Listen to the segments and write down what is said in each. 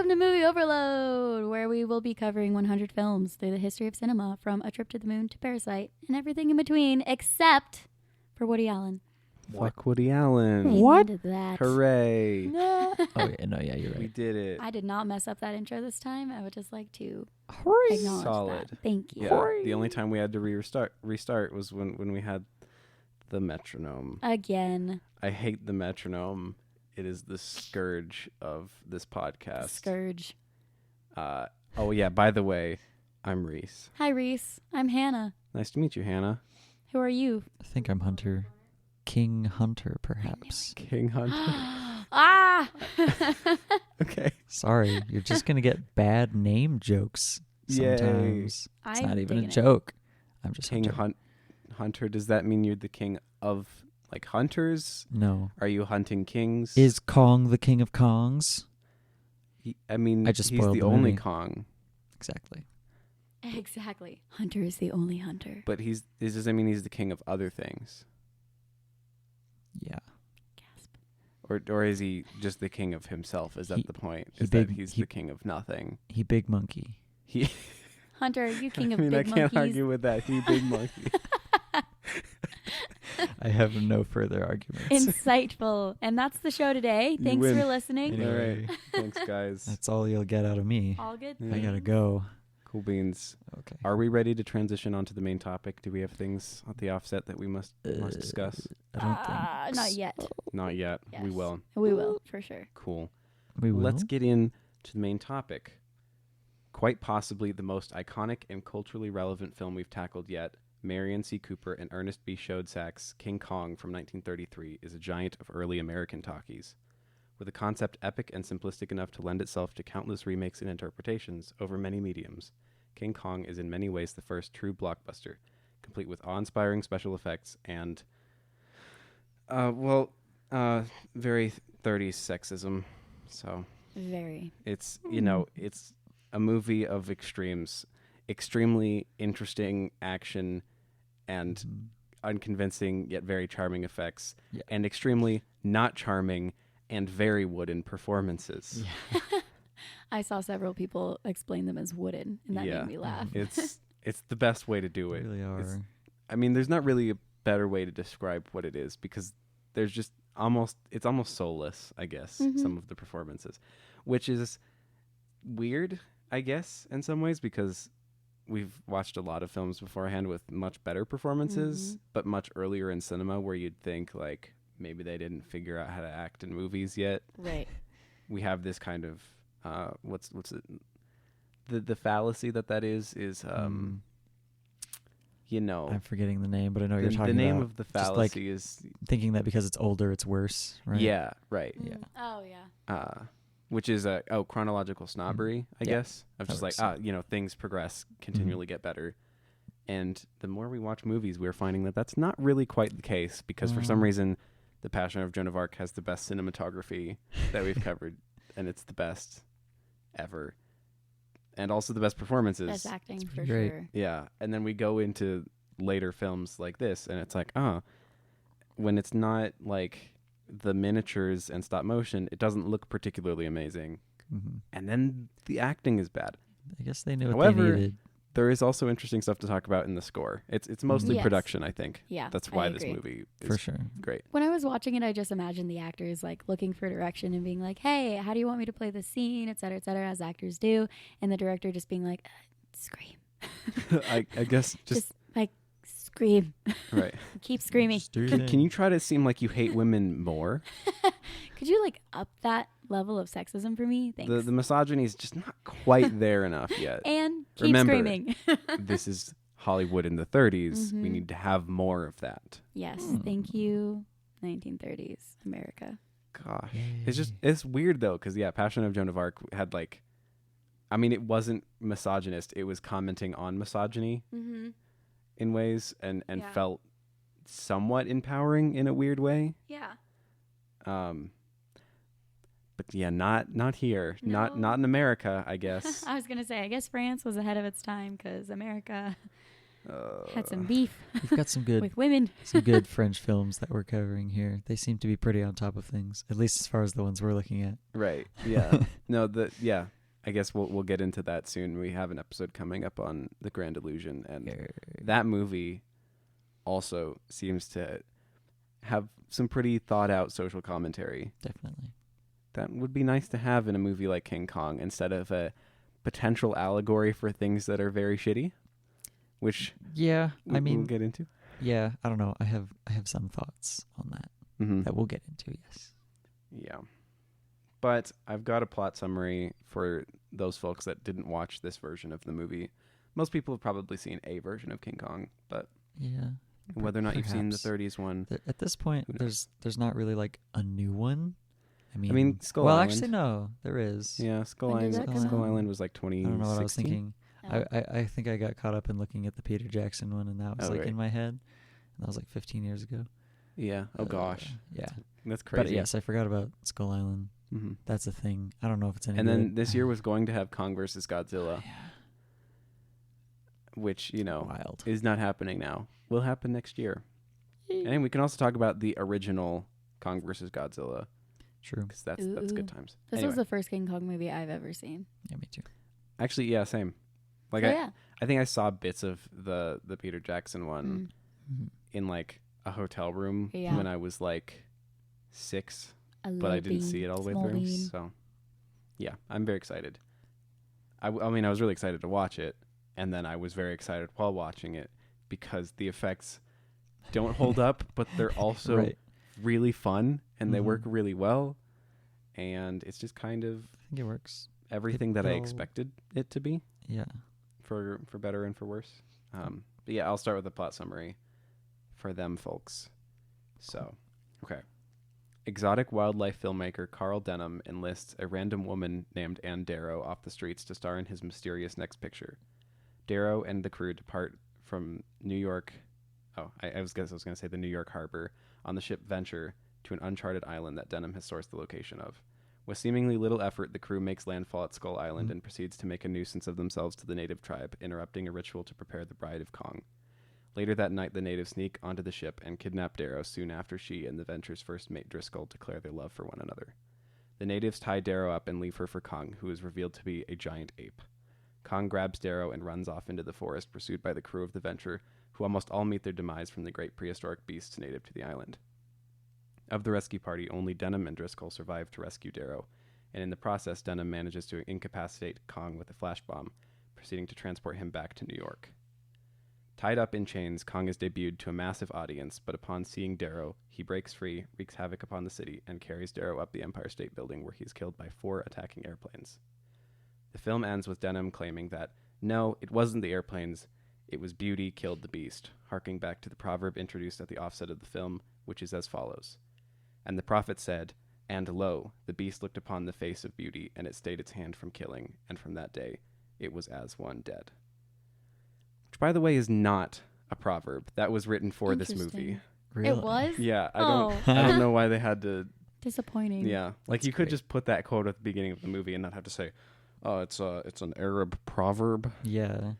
Welcome to Movie Overload, where we will be covering 100 films through the history of cinema, from A Trip to the Moon to Parasite, and everything in between, except for Woody Allen. Fuck Woody Allen. What? That. Hooray. No. Oh, yeah, no, yeah, you're We right. did it. I did not mess up that intro this time. I would just like to Hooray. acknowledge Solid. that. Thank you. Yeah, the only time we had to restart was when we had the metronome. Again. I hate the metronome. It is the scourge of this podcast. Scourge. Oh, yeah, by the way, I'm Reese. Hi, Reese. I'm Hannah. Nice to meet you, Hannah. Who are you? I think I'm Hunter. King Hunter, perhaps. King Hunter. Ah! Okay. Sorry, you're just going to get bad name jokes Yay. sometimes. It's I'm not even a digging it. joke. I'm just King Hunter. Hunter, does that mean you're the king of, like, hunters? No. Are you hunting kings? Is Kong the king of Kongs? I mean, I just he's spoiled the the only movie. Kong. Exactly. Exactly. Hunter is the only hunter. But does that mean he's the king of other things? Yeah. Gasp. Or is he just the king of himself? Is that He- the point? he Is that big- he's he- the king of nothing? He big monkey. He. Hunter, are you king I of mean, big I can't monkeys? argue with that. He big monkey. I have no further arguments. Insightful. And that's the show today. You Thanks win. for listening. Anyway. All right. Thanks, guys. That's all you'll get out of me. All good. Yeah. I gotta go. Cool beans. Okay. Are we ready to transition onto the main topic? Do we have things at the offset that we must discuss? I don't think Not yet. Not yet. We Yes. will. We will, for sure. Cool. we will. Let's get into the main topic. Quite possibly the most iconic and culturally relevant film we've tackled yet, Marion C. Cooper and Ernest B. Schoedsack's King Kong from 1933 is a giant of early American talkies. With a concept epic and simplistic enough to lend itself to countless remakes and interpretations over many mediums, King Kong is in many ways the first true blockbuster, complete with awe-inspiring special effects and, very 30s sexism. So Very. it's, it's a movie of extremes, extremely interesting action and unconvincing yet very charming effects, Yeah. and extremely not charming and very wooden performances. I saw several people explain them as wooden, and that Yeah. made me laugh. It's the best way to do They it. really are. I mean, there's not really a better way to describe what it is, because there's just it's almost soulless, I guess, Mhm. some of the performances, which is weird, I guess, in some ways, because we've watched a lot of films beforehand with much better performances, Mhm. but much earlier in cinema where you'd think, like, maybe they didn't figure out how to act in movies yet. Right. We have this kind of, what's it? The fallacy that is, I'm forgetting the name, but I know what you're the talking name about. of the Just like fallacy is, thinking that because it's older, it's worse, right? yeah, right. Yeah. Oh, yeah. Which is chronological snobbery, I Yeah, guess, of that just like, works. things progress, continually get better. And the more we watch movies, we're finding that that's not really quite the case, because for some Mm. reason, The Passion of Joan of Arc has the best cinematography that we've covered, and it's the best ever. And also the best performances. That's acting for pretty great. sure. Yeah, and then we go into later films like this, and it's like, when it's not like the miniatures and stop motion, it doesn't look particularly amazing. Mhm. And then the acting is bad. I guess they knew what However, they needed. There is also interesting stuff to talk about in the score. It's mostly Yes. production, I think. Yeah. That's I why this agree. movie is For sure. great. When I was watching it, I just imagined the actors like looking for direction and being like, "Hey, how do you want me to play this scene?" et cetera, as actors do, and the director just being like, "Scream, I guess just like scream, right. keep screaming." Just do your Can thing. you try to seem like you hate women more? Could you like up that level of sexism for me? Thanks. The misogyny is just not quite there enough yet. And keep Remember, screaming. This is Hollywood in the 30s. We Mhm. need to have more of that. Yes, Mm. thank you, 1930s America. Gosh. Yay. It's weird though, because Passion of Joan of Arc had like, I mean, it wasn't misogynist. It was commenting on misogyny Mm-hmm. in ways, and Yeah. felt somewhat empowering in a weird way. Yeah. But yeah, not here, No. not in America, I guess. I was gonna say, I guess France was ahead of its time because America had Uh, some beef We've got some good with women. some good French films that we're covering here. They seem to be pretty on top of things, at least as far as the ones we're looking at. Right. Yeah. I guess we'll get into that soon. We have an episode coming up on The Grand Illusion, and Yeah. that movie also seems to have some pretty thought out social commentary. Definitely. That would be nice to have in a movie like King Kong instead of a potential allegory for things that are very shitty, which Yeah, I mean, we'll get into. yeah, I don't know. I have some thoughts on that Mm-hmm. that we'll get into. Yes. Yeah. But I've got a plot summary for those folks that didn't watch this version of the movie. Most people have probably seen a version of King Kong, but Yeah. whether or not you've seen the Perhaps. 30s one. At this point, Who knows? there's not really like a new one. I mean, Skull well, Island. actually, no, there is. Yeah, Skull When did Island. that come Skull out? Island was like I 2016. don't know what I was thinking. Oh. I think I got caught up in looking at the Peter Jackson one, and that was Oh, like right. in my head. And that was like 15 years ago. Yeah. Oh gosh, Yeah. that's crazy. But yes, I forgot about Skull Island. hmm That's a thing. I don't know if it's any And good. then this year was going to have Kong versus Godzilla, Yeah. which Wild. is not happening now. Will happen next year. And we can also talk about the original Kong versus Godzilla, True. because that's good Ooh. times. This Anyway, was the first King Kong movie I've ever seen. Yeah, me too. actually, yeah, same. Like So, I, yeah. I think I saw bits of the Peter Jackson one Mhm. in like a hotel room Yeah. when I was like 6, I but I love didn't being see it all the way small through. bean. So, yeah, I'm very excited. I mean, I was really excited to watch it, and then I was very excited while watching it because the effects don't hold up, but they're also Right. really fun and they Mhm. work really well, and it's just kind of I think it works. everything that I they'll- expected it to be, Yeah. for better and for worse. But yeah, I'll start with the plot summary for them folks. So, okay. Exotic wildlife filmmaker Carl Denham enlists a random woman named Ann Darrow off the streets to star in his mysterious next picture. Darrow and the crew depart from New York. Oh, I was going to say the New York harbor on the ship Venture to an uncharted island that Denham has sourced the location of. With seemingly little effort, the crew makes landfall at Skull Island and proceeds to make a nuisance of themselves to the native tribe, interrupting a ritual to prepare the bride of Kong. Later that night, the natives sneak onto the ship and kidnap Darrow soon after she and the Venture's first mate Driscoll declare their love for one another. The natives tie Darrow up and leave her for Kong, who is revealed to be a giant ape. Kong grabs Darrow and runs off into the forest, pursued by the crew of the Venture, who almost all meet their demise from the great prehistoric beasts native to the island. Of the rescue party, only Denham and Driscoll survive to rescue Darrow, and in the process, Denham manages to incapacitate Kong with a flash bomb, proceeding to transport him back to New York. Tied up in chains, Kong is debuted to a massive audience, but upon seeing Darrow, he breaks free, wreaks havoc upon the city, and carries Darrow up the Empire State Building, where he is killed by 4 attacking airplanes. The film ends with Denham claiming that, no, it wasn't the airplanes, it was beauty killed the beast, harking back to the proverb introduced at the offset of the film, which is as follows. And the prophet said, and lo, the beast looked upon the face of beauty, and it stayed its hand from killing, and from that day it was as one dead. Which, by the way, is not a proverb. That was written for this movie. Interesting. Really? It was? Yeah, Oh. I don't know why they had to. Disappointing. Yeah, like That's you could great. just put that quote at the beginning of the movie and not have to say, "Oh, it's an Arab proverb." Yeah.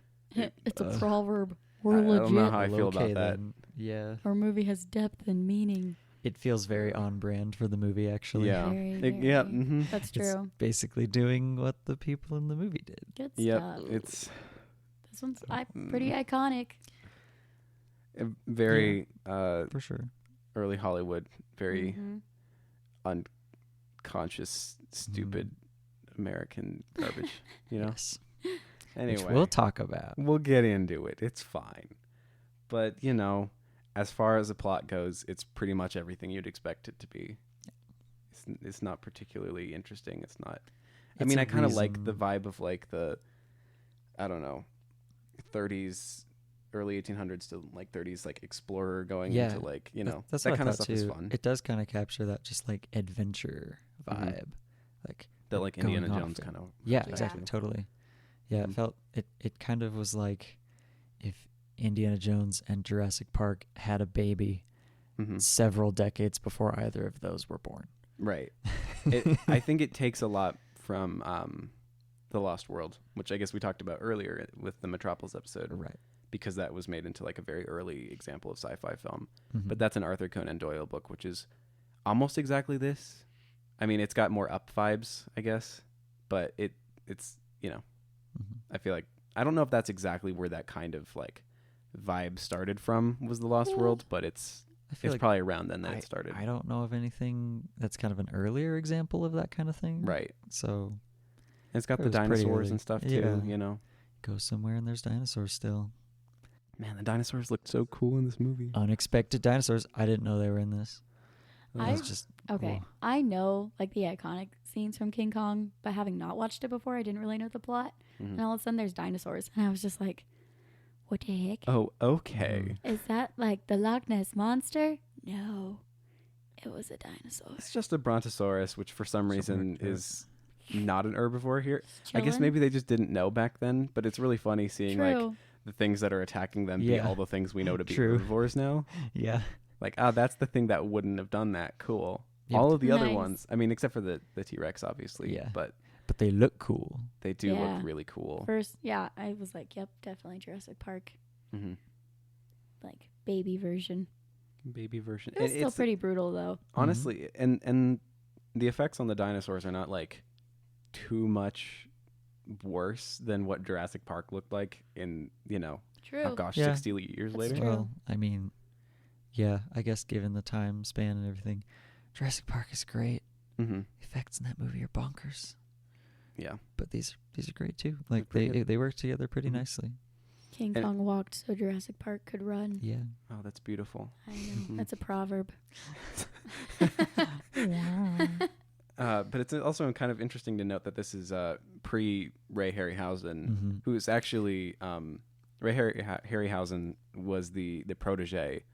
It's a proverb. I We're don't know legit. how I feel Okay, about that. then. Yeah. Our movie has depth and meaning. It feels very on brand for the movie, actually. Yeah, Very, yeah, very. mm-hmm. That's It's true. basically doing what the people in the movie did. Good Yep, stuff. it's This one's pretty iconic. a very For sure. early Hollywood, very Mhm. unconscious, stupid American garbage. You know. Yes. Anyway, Which we'll talk about. we'll get into it. It's fine. But, as far as the plot goes, it's pretty much everything you'd expect it to be. It's not particularly interesting. It's not. I It's mean, a I kind of like the reason- vibe of like the, I don't know, 30s, early 1800s to like 30s, like explorer going Yeah, into like, That's that what kind I of thought stuff is too. fun. It does kind of capture that just like adventure Mhm. vibe. Like That we're like Indiana going off Jones and- kind of. Yeah, Yeah. exactly. Totally. Yeah, Mhm. it felt it kind of was like if Indiana Jones and Jurassic Park had a baby Hmm. several decades before either of those were born. Right. I think it takes a lot from The Lost World, which I guess we talked about earlier with the Metropolis episode, Right. because that was made into like a very early example of sci-fi film. Mhm. But that's an Arthur Conan Doyle book, which is almost exactly this. I mean, it's got more up vibes, I guess, but it's, you know, Mhm. I feel like I don't know if that's exactly where that kind of like vibe started from, was the Lost Yeah. World, but it's I feel like probably around then that it started. I don't know of anything that's kind of an earlier example of that kind of thing. Right. So And it's got it the was pretty dinosaurs early. and stuff too, Yeah. you know. Go somewhere and there's dinosaurs still. Man, the dinosaurs looked so cool in this movie. Unexpected dinosaurs. I didn't know they were in this. I- That's just Okay, whoa. I know like the iconic scenes from King Kong, but having not watched it before, I didn't really know the plot. Mhm. And all of a sudden, there's dinosaurs, and I was just like, "What the heck? Oh, okay. Is that like the Loch Ness monster?" No, it was a dinosaur. It's just a brontosaurus, which for some reason like that. is not an herbivore here. I guess Chillin'. maybe they just didn't know back then, but it's really funny seeing like True. the things that are attacking them be Yeah. all the things we know to be True. herbivores now. Yeah. Like, that's the thing that wouldn't have done that. Cool. Yeah, All of the other Nice. ones, I mean, except for the T-Rex, obviously. Yeah. But But they look cool. they do Yeah. look really cool. First, yeah, I was like, "Yep, definitely Jurassic Park, hmm like baby version." Baby version. It was And still it's pretty brutal though. honestly, and the effects on the dinosaurs are not like too much worse than what Jurassic Park looked like in, you know, True. oh gosh, Yeah. 60 years That's later. true. Well, I mean, yeah, I guess given the time span and everything, Jurassic Park is great. hmm Effects in that movie are bonkers. Yeah. But these are great too. Like pretty good. they work together pretty Mhm. nicely. King And- Kong walked so Jurassic Park could run. Yeah. Oh, that's beautiful. I know. Mhm. That's a proverb. But it's also kind of interesting to note that this is pre-Ray Harryhausen, Mhm. who is actually Ray Harryhausen was the protege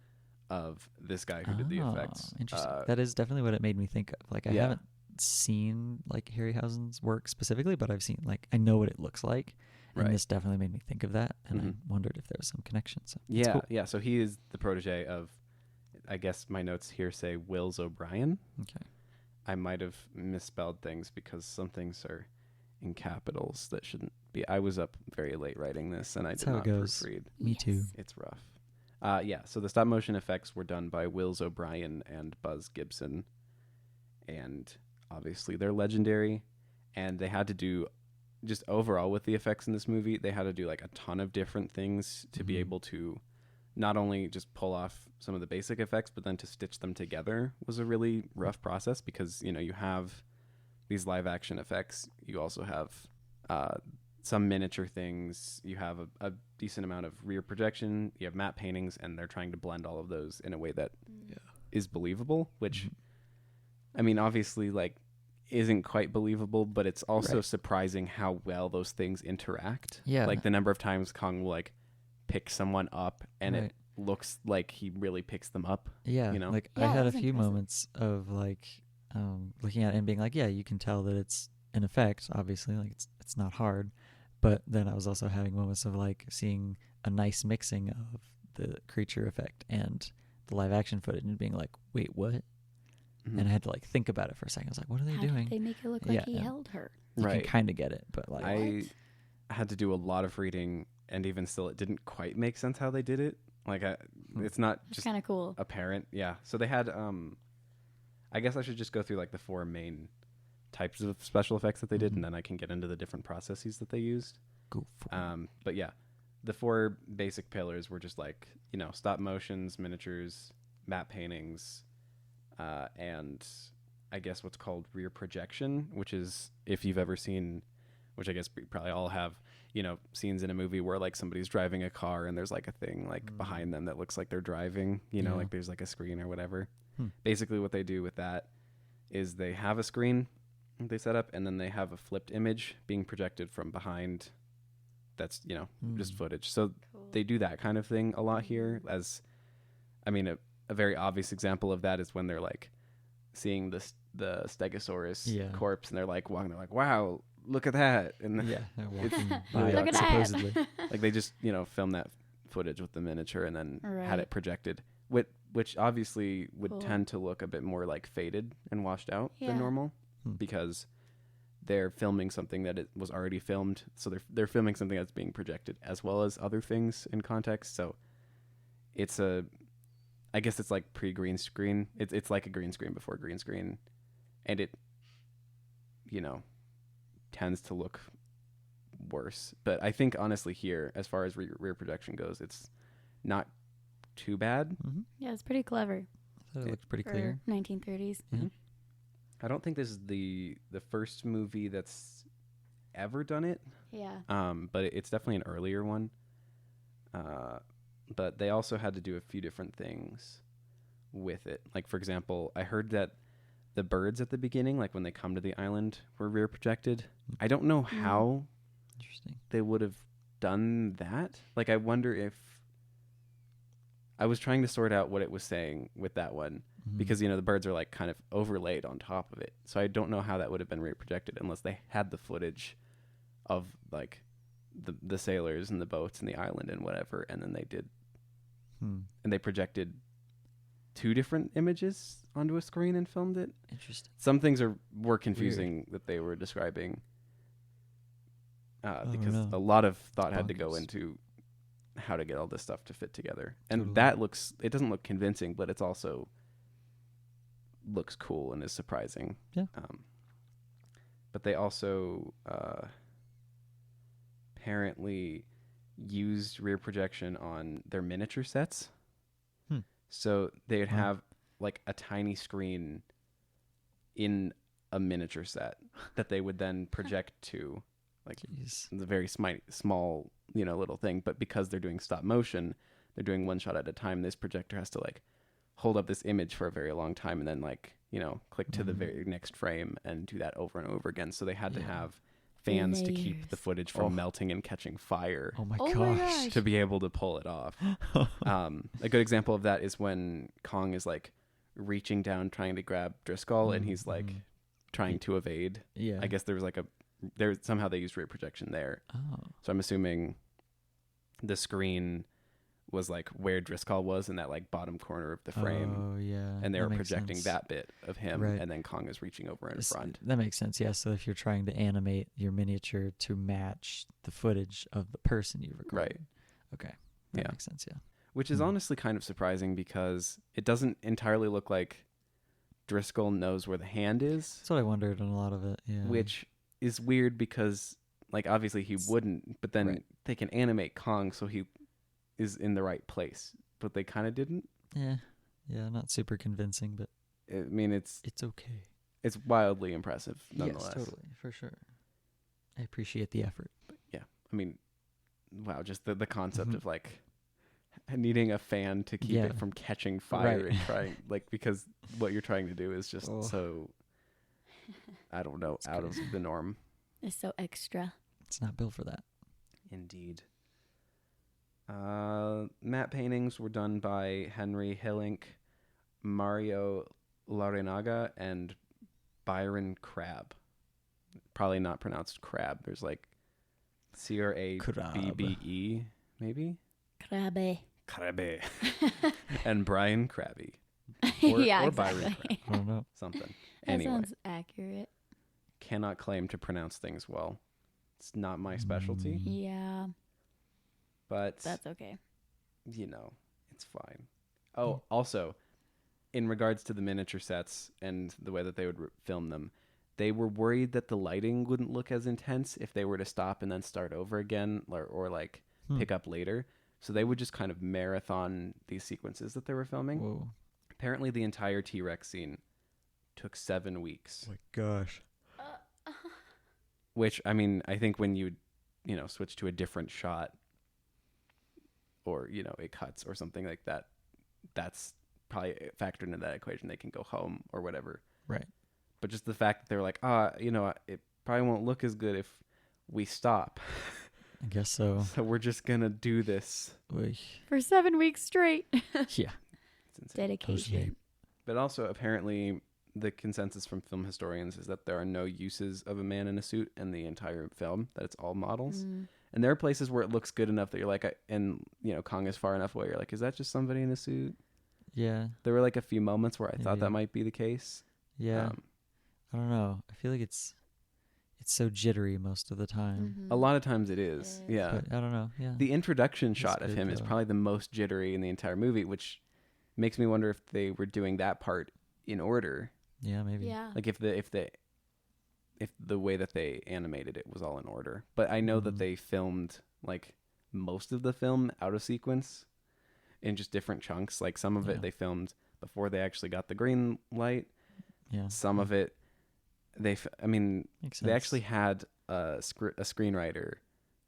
of this guy who did the effects. Interesting. That is definitely what it made me think of. Like I yeah. haven't seen like Harryhausen's work specifically, but I've seen like I know what it looks like. And Right. this definitely made me think of that, and I Mhm. wondered if there was some connection. So it's Yeah, cool. yeah. So he is the protege of, I guess my notes here say Wills O'Brien. Okay. I might have misspelled things because some things are in capitals that shouldn't be. I was up very late writing this, and I That's did how it not goes. proofread. Me too. It's rough. Yeah, so the stop motion effects were done by Wills O'Brien and Buzz Gibson, and obviously they're legendary. And they had to do, just overall with the effects in this movie, they had to do like a ton of different things to be Mhm. able to not only just pull off some of the basic effects, but then to stitch them together was a really rough process because, you know, you have these live action effects. You also have some miniature things. You have a decent amount of rear projection. You have matte paintings, and they're trying to blend all of those in a way that is believable, which, Mhm. I mean, obviously, like, isn't quite believable, but it's also Right. surprising how well those things interact. Yeah. Like the number of times Kong will like pick someone up and Right. it looks like he really picks them up. Yeah, you know? like Yeah, I that had a was few impressive. moments of like looking at it and being like, yeah, you can tell that it's an effect. Obviously, like it's not hard, but then I was also having moments of like seeing a nice mixing of the creature effect and the live action footage and being like, wait, what? Mhm. And I had to like think about it for a second. I was like, what are they How doing? did they make it look like Yeah, he yeah. held her? You Right. can kind of get it, but like, I had to do a lot of reading, and even still, it didn't quite make sense how they did it. Like, it's not It's just kind of cool. apparent. Yeah. So they had, I guess I should just go through like the four main types of special effects that they did, Mhm. and then I can get into the different processes that they used. go for it. But yeah, the four basic pillars were just like, you know, stop motions, miniatures, matte paintings, and I guess what's called rear projection, which is if you've ever seen, which I guess we probably all have, you know, scenes in a movie where like somebody's driving a car and there's like a thing like behind them that looks like they're driving, you know, Yeah. like there's like a screen or whatever. Hmm. Basically what they do with that is they have a screen they set up, and then they have a flipped image being projected from behind. That's, you know, just Mm. footage. So they do that kind of thing a lot here. As I mean, a very obvious example of that is when they're like seeing the Stegosaurus Yeah. corpse, and they're like walking. They're like, "Wow, look at that!" And Yeah, they're it's walking really by Look it, at that. supposedly. like they just, you know, filmed that footage with the miniature and then had Right. it projected, which obviously would Cool. tend to look a bit more like faded and washed out Yeah. than normal, Hmm. because they're filming something that it was already filmed. So they're filming something that's being projected as well as other things in context. So it's I guess it's like pre-green screen. It's like a green screen before green screen, and it, you know, tends to look worse. But I think honestly here, as far as rear projection goes, it's not too bad. Mm-hmm. Yeah, it's pretty clever I thought it looked pretty for clear. 1930s. Yeah. I don't think this is the first movie that's ever done it. Yeah. But it's definitely an earlier one. But they also had to do a few different things with it. Like, for example, I heard that the birds at the beginning, like when they come to the island, were rear projected. I don't know how Interesting. they would have done that. Like, I wonder if... I was trying to sort out what it was saying with that one. Mhm. Because, the birds are, like, kind of overlaid on top of it. So I don't know how that would have been rear projected unless they had the footage of, like, the sailors and the boats and the island and whatever, and then they did... And they projected 2 different images onto a screen and filmed it. Interesting. Some things were confusing that they were describing because no. a lot of thought had to go Bonkers. into how to get all this stuff to fit together. And Totally. it doesn't look convincing, but it's also looks cool and is surprising. Yeah. But they also apparently used rear projection on their miniature sets. So they would have like a tiny screen in a miniature set that they would then project to, like, Jeez. the very small, little thing. But because they're doing stop motion, they're doing one shot at a time. This projector has to like hold up this image for a very long time and then like, click to the very next frame and do that over and over again. So they had to have fans to keep the Layers. footage from melting and catching fire Oh my Oh gosh. my gosh. to be able to pull it off. A good example of that is when Kong is like reaching down trying to grab Driscoll and he's like trying to evade. Yeah. I guess there was somehow they used rear projection there. Oh. So I'm assuming the screen was like where Driscoll was in that like bottom corner of the frame. Oh yeah. And they That were makes projecting sense. that bit of him, Right. and then Kong is reaching over in front. That makes sense. Yeah. So if you're trying to animate your miniature to match the footage of the person you recorded. Right. Okay. That Yeah. makes sense. Yeah. Which is honestly kind of surprising because it doesn't entirely look like Driscoll knows where the hand is, That's what I wondered in a lot of it. Yeah. which is weird because, like, obviously he wouldn't, but then Right. they can animate Kong so he is in the right place, but they kind of didn't. Yeah. Yeah. Not super convincing, but I mean, it's okay. wildly impressive nonetheless. Yes, totally, for sure. I appreciate the effort. Yeah, I mean, wow, just the concept Mhm. of like needing a fan to keep it from catching fire Right. and trying because what you're trying to do is just Oh. so, I don't know, It's out crazy. of the norm. It's so extra. It's not built for that. Indeed. Matte paintings were done by Henry Hillink, Mario Larinaga, and Byron Crabbe. Probably not pronounced crab. There's like CRABBE, maybe? Crabbe. Crabbe. And Brian Krabbe. Yeah, or Byron exactly. I don't know. Something. That Anyway, sounds accurate. cannot claim to pronounce things well. It's not my specialty, Yeah, but that's okay. it's fine. Oh, also, in regards to the miniature sets and the way that they would film them, they were worried that the lighting wouldn't look as intense if they were to stop and then start over again or like pick up later. So they would just kind of marathon these sequences that they were filming. Whoa. Apparently the entire T-Rex scene took 7 weeks. Oh my gosh. Which, I mean, I think when you switch to a different shot or, it cuts or something like that, that's probably factored into that equation. They can go home or whatever. Right. But just the fact that they're like, it probably won't look as good if we stop. I guess so. So we're just going to do this. Oy. For 7 weeks straight. Yeah. It's insane. Dedication. But also, apparently, the consensus from film historians is that there are no uses of a man in a suit in the entire film, that it's all models. And there are places where it looks good enough that you're like, Kong is far enough away. You're like, is that just somebody in a suit? Yeah. There were like a few moments where I thought Maybe. that might be the case. Yeah. I don't know. I feel like it's so jittery most of the time. A lot of times it is. It is. Yeah. But I don't know. Yeah. The introduction shot of good, him is though. probably the most jittery in the entire movie, which makes me wonder if they were doing that part in order. Yeah, maybe. Yeah. Like if the if the way that they animated it was all in order. But I know that they filmed like most of the film out of sequence in just different chunks. Like some of it they filmed before they actually got the green light. Yeah. Some of it they Makes actually had a screenwriter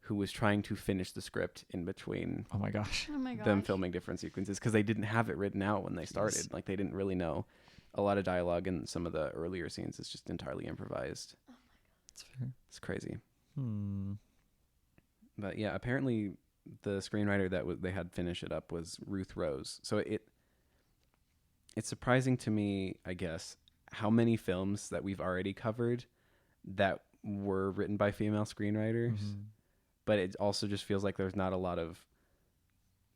who was trying to finish the script in between Oh my gosh. Oh my gosh. them filming different sequences because they didn't have it written out when they started. Like they didn't really know. A lot of dialogue in some of the earlier scenes is just entirely improvised. That's fair. It's crazy. Hmm. But yeah, apparently the screenwriter that they had finish it up was Ruth Rose. So it's surprising to me, I guess, how many films that we've already covered that were written by female screenwriters. Mhm. But it also just feels like there's not a lot of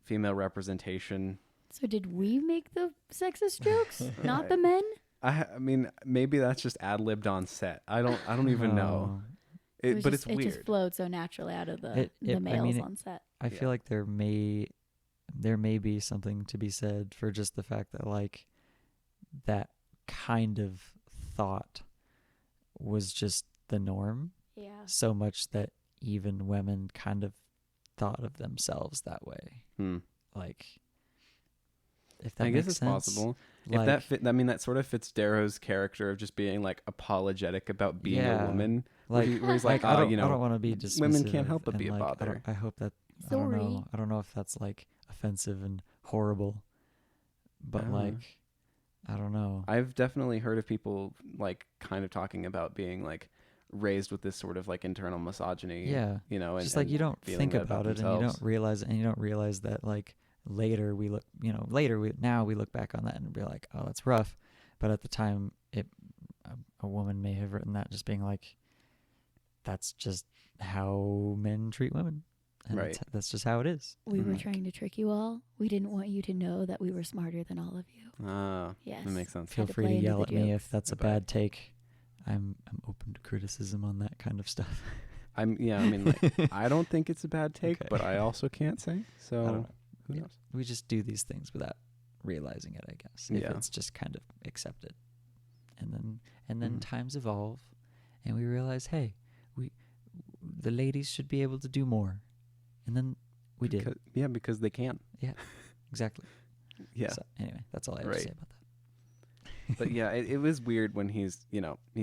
female representation. So did we make the sexist jokes, not the men? I mean, maybe that's just ad-libbed on set. I don't even know. It But it's weird. It just flowed so naturally out of the I males mean, on set. I feel like there may be something to be said for just the fact that like that kind of thought was just the norm Yeah. so much that even women kind of thought of themselves that way. Like, if that I guess makes it's sense, possible. like, If that fit, I mean, that sort of fits Darrow's character of just being like apologetic about being a woman. like, where he's like, I don't, you know, I don't want to be dismissive. women can't help but and, be a like, bother. I hope that Sorry. I don't know if that's like offensive and horrible, but like, I don't know. I've definitely heard of people like kind of talking about being like raised with this sort of like internal misogyny. Yeah, you know, and just like and you don't feeling think that about it, and you themselves. don't realize that like later we look, now we look back on that and be like, oh, that's rough, but at the time, a woman may have written that just being like, that's just how men treat women, and Right. that's just how it is. We were Like, trying to trick you all. We didn't want you to know that we were smarter than all of you. That Yes. makes sense. feel to free play to into yell the at me if jokes. that's a Bye-bye. bad take. I'm open to criticism on that kind of stuff. I mean, like, I don't think it's a bad take, Okay. but I also can't say. I don't So know. who Yeah. knows? We just do these things without realizing it, I guess. If Yeah. it's just kind of accepted. And then Mhm. times evolve and we realize, hey, the ladies should be able to do more. And then we did. Yeah, because they can. Exactly. Yeah. So anyway, that's all I have to Right. say about that. But yeah, it was weird when he's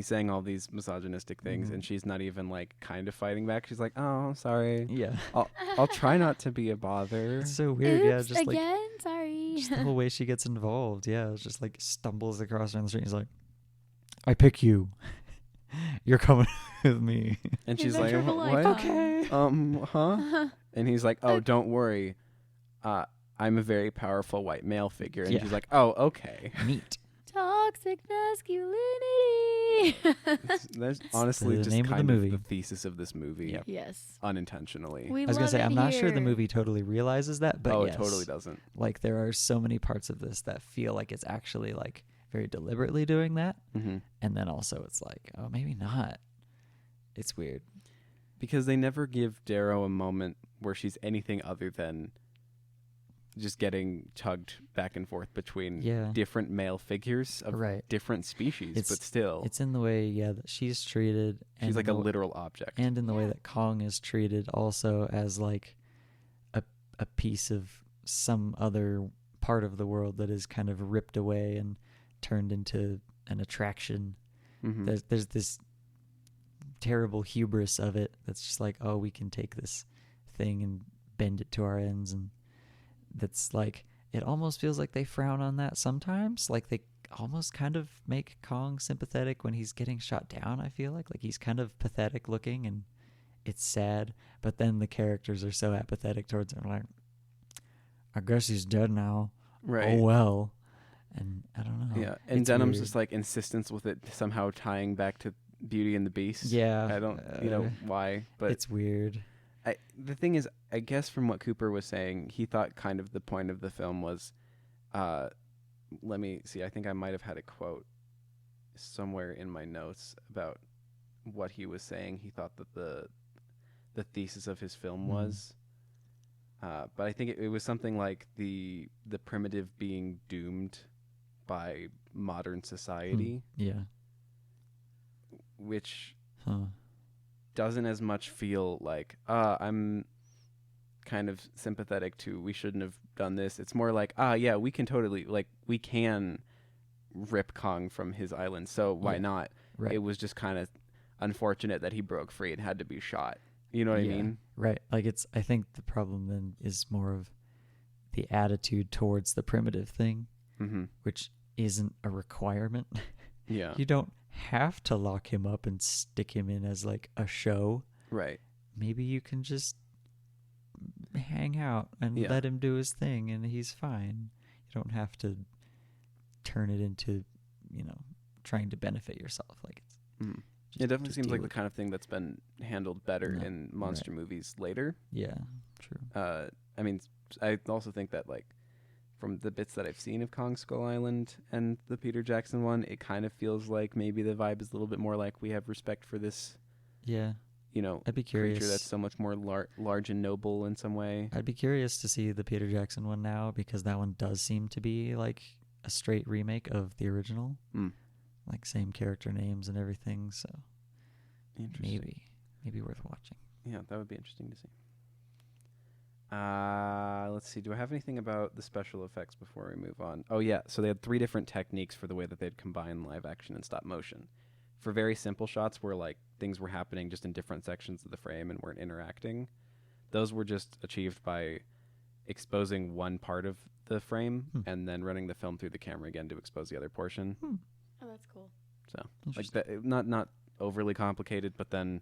saying all these misogynistic things Mhm. and she's not even like kind of fighting back. She's like, "Oh, sorry. Yeah. I'll try not to be a bother." It's so weird. Yeah, Oops, just like again? Sorry. just the whole way she gets involved. Yeah, it's just like stumbles across her on the street. He's like, I pick you. You're coming with me. And she's Adventure like, of a "What? lifetime." Huh?" And he's like, "Oh, don't worry. I'm a very powerful white male figure." And Yeah. she's like, "Oh, okay." Neat. Toxic masculinity. That's honestly the just name of the kind of movie. the thesis of this movie, Yep. Yes. unintentionally. We I was gonna love say it I'm not sure the here. movie totally realizes that, but it yes, totally doesn't. like there are so many parts of this that feel like it's actually like very deliberately doing that, Mm-hmm. and then also it's like, oh, maybe not. It's weird. Because they never give Darrow a moment where she's anything other than just getting tugged back and forth between Yeah. different male figures of Right. different species, It's- but still, It's in the way, that she's treated, and she's like in a the- literal object. and in the way Yeah. that Kong is treated also as like a piece of some other part of the world that is kind of ripped away and turned into an attraction. Mhm. There's this terrible hubris of it that's just like, oh, we can take this thing and bend it to our ends, and that's like, it almost feels like they frown on that sometimes. Like they almost kind of make Kong sympathetic when he's getting shot down. I feel like he's kind of pathetic looking and it's sad, but then the characters are so apathetic towards him, like, I guess he's dead now. Right. Oh well. And I don't know. Yeah. And It's Denham's weird. just like insistence with it somehow tying back to Beauty and the Beast. Yeah, I don't why, but it's weird. the thing is, I guess from what Cooper was saying, he thought kind of the point of the film was, let me see, I think I might have had a quote somewhere in my notes about what he was saying. He thought that the thesis of his film was, but I think it was something like the primitive being doomed by modern society, Yeah. which Huh. doesn't as much feel like I'm kind of sympathetic to we shouldn't have done this. It's more like yeah, we can totally like we can rip Kong from his island, so why Yeah. not? Right. It was just kind of unfortunate that he broke free and had to be shot. You know what I Yeah. mean? Right. Like I think the problem then is more of the attitude towards the primitive thing, Mm-hmm. which isn't a requirement. Yeah. You don't have to lock him up and stick him in as like a show. Right. Maybe you can just hang out and Yeah. let him do his thing and he's fine. You don't have to turn it into, trying to benefit yourself. Like it's Mm. just- It definitely just seems deal like the with kind of thing that's been handled better No, in monster movies later. Yeah, true. I mean, I also think that like from the bits that I've seen of Kong Skull Island and the Peter Jackson one, it kind of feels like maybe the vibe is a little bit more like we have respect for this, Yeah, I'd be curious. creature that's so much more large and noble in some way. I'd be curious to see the Peter Jackson one now because that one does seem to be like a straight remake of the original. Mm. Like same character names and everything, so Interesting. maybe worth watching. Yeah, that would be interesting to see. Let's see. Do I have anything about the special effects before we move on? Oh, yeah. So they had 3 different techniques for the way that they'd combine live action and stop motion. For very simple shots where like things were happening just in different sections of the frame and weren't interacting, those were just achieved by exposing one part of the frame and then running the film through the camera again to expose the other portion. Oh, that's cool. So like Interesting. that, not overly complicated, but then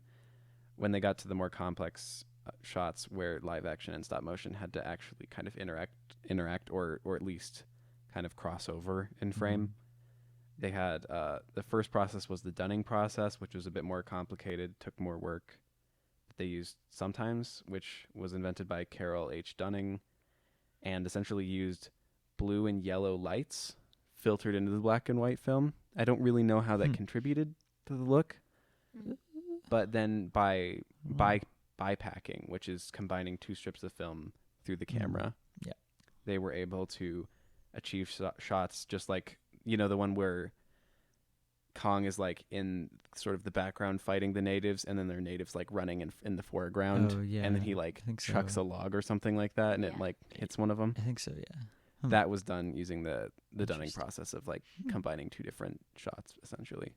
when they got to the more complex shots where live action and stop motion had to actually kind of interact or at least kind of cross over in frame, they had the first process was the Dunning process, which was a bit more complicated, took more work. They used Sometimes, which was invented by Carol H. Dunning, and essentially used blue and yellow lights filtered into the black and white film. I don't really know how that contributed to the look, but then by bypacking, which is combining 2 strips of film through the camera, Yeah. they were able to achieve shots just like, the one where Kong is like in sort of the background fighting the natives, and then there are natives like running in the foreground. Oh, yeah, And then he like I think chucks so. a log or something like that, and it Yeah. like hits one of them. I think so, yeah. That was done using the Dunning Interesting. process of like combining 2 different shots essentially.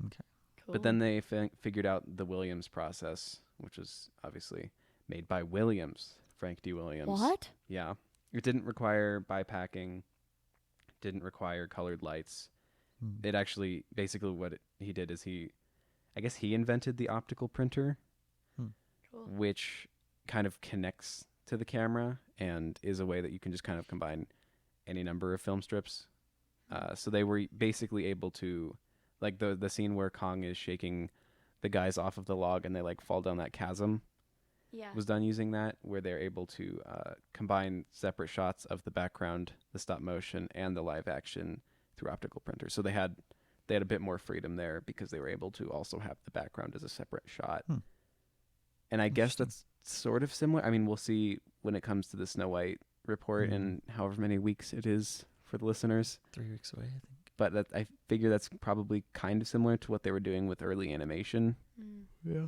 Okay. Cool. But then they figured out the Williams process, which was obviously made by Williams, Frank D. Williams. What? Yeah. It didn't require bypacking, didn't require colored lights. It actually, basically what he did is he invented the optical printer, Cool. which kind of connects to the camera and is a way that you can just kind of combine any number of film strips. So they were basically able to, like the scene where Kong is shaking the guys off of the log and they like fall down that chasm Yeah. was done using that, where they're able to combine separate shots of the background, the stop motion, and the live action through optical printers. So they had a bit more freedom there because they were able to also have the background as a separate shot. And I guess that's sort of similar. I mean, we'll see when it comes to the Snow White report in however many weeks it is for the listeners. 3 weeks away, I think. But I figure that's probably kind of similar to what they were doing with early animation. Yeah.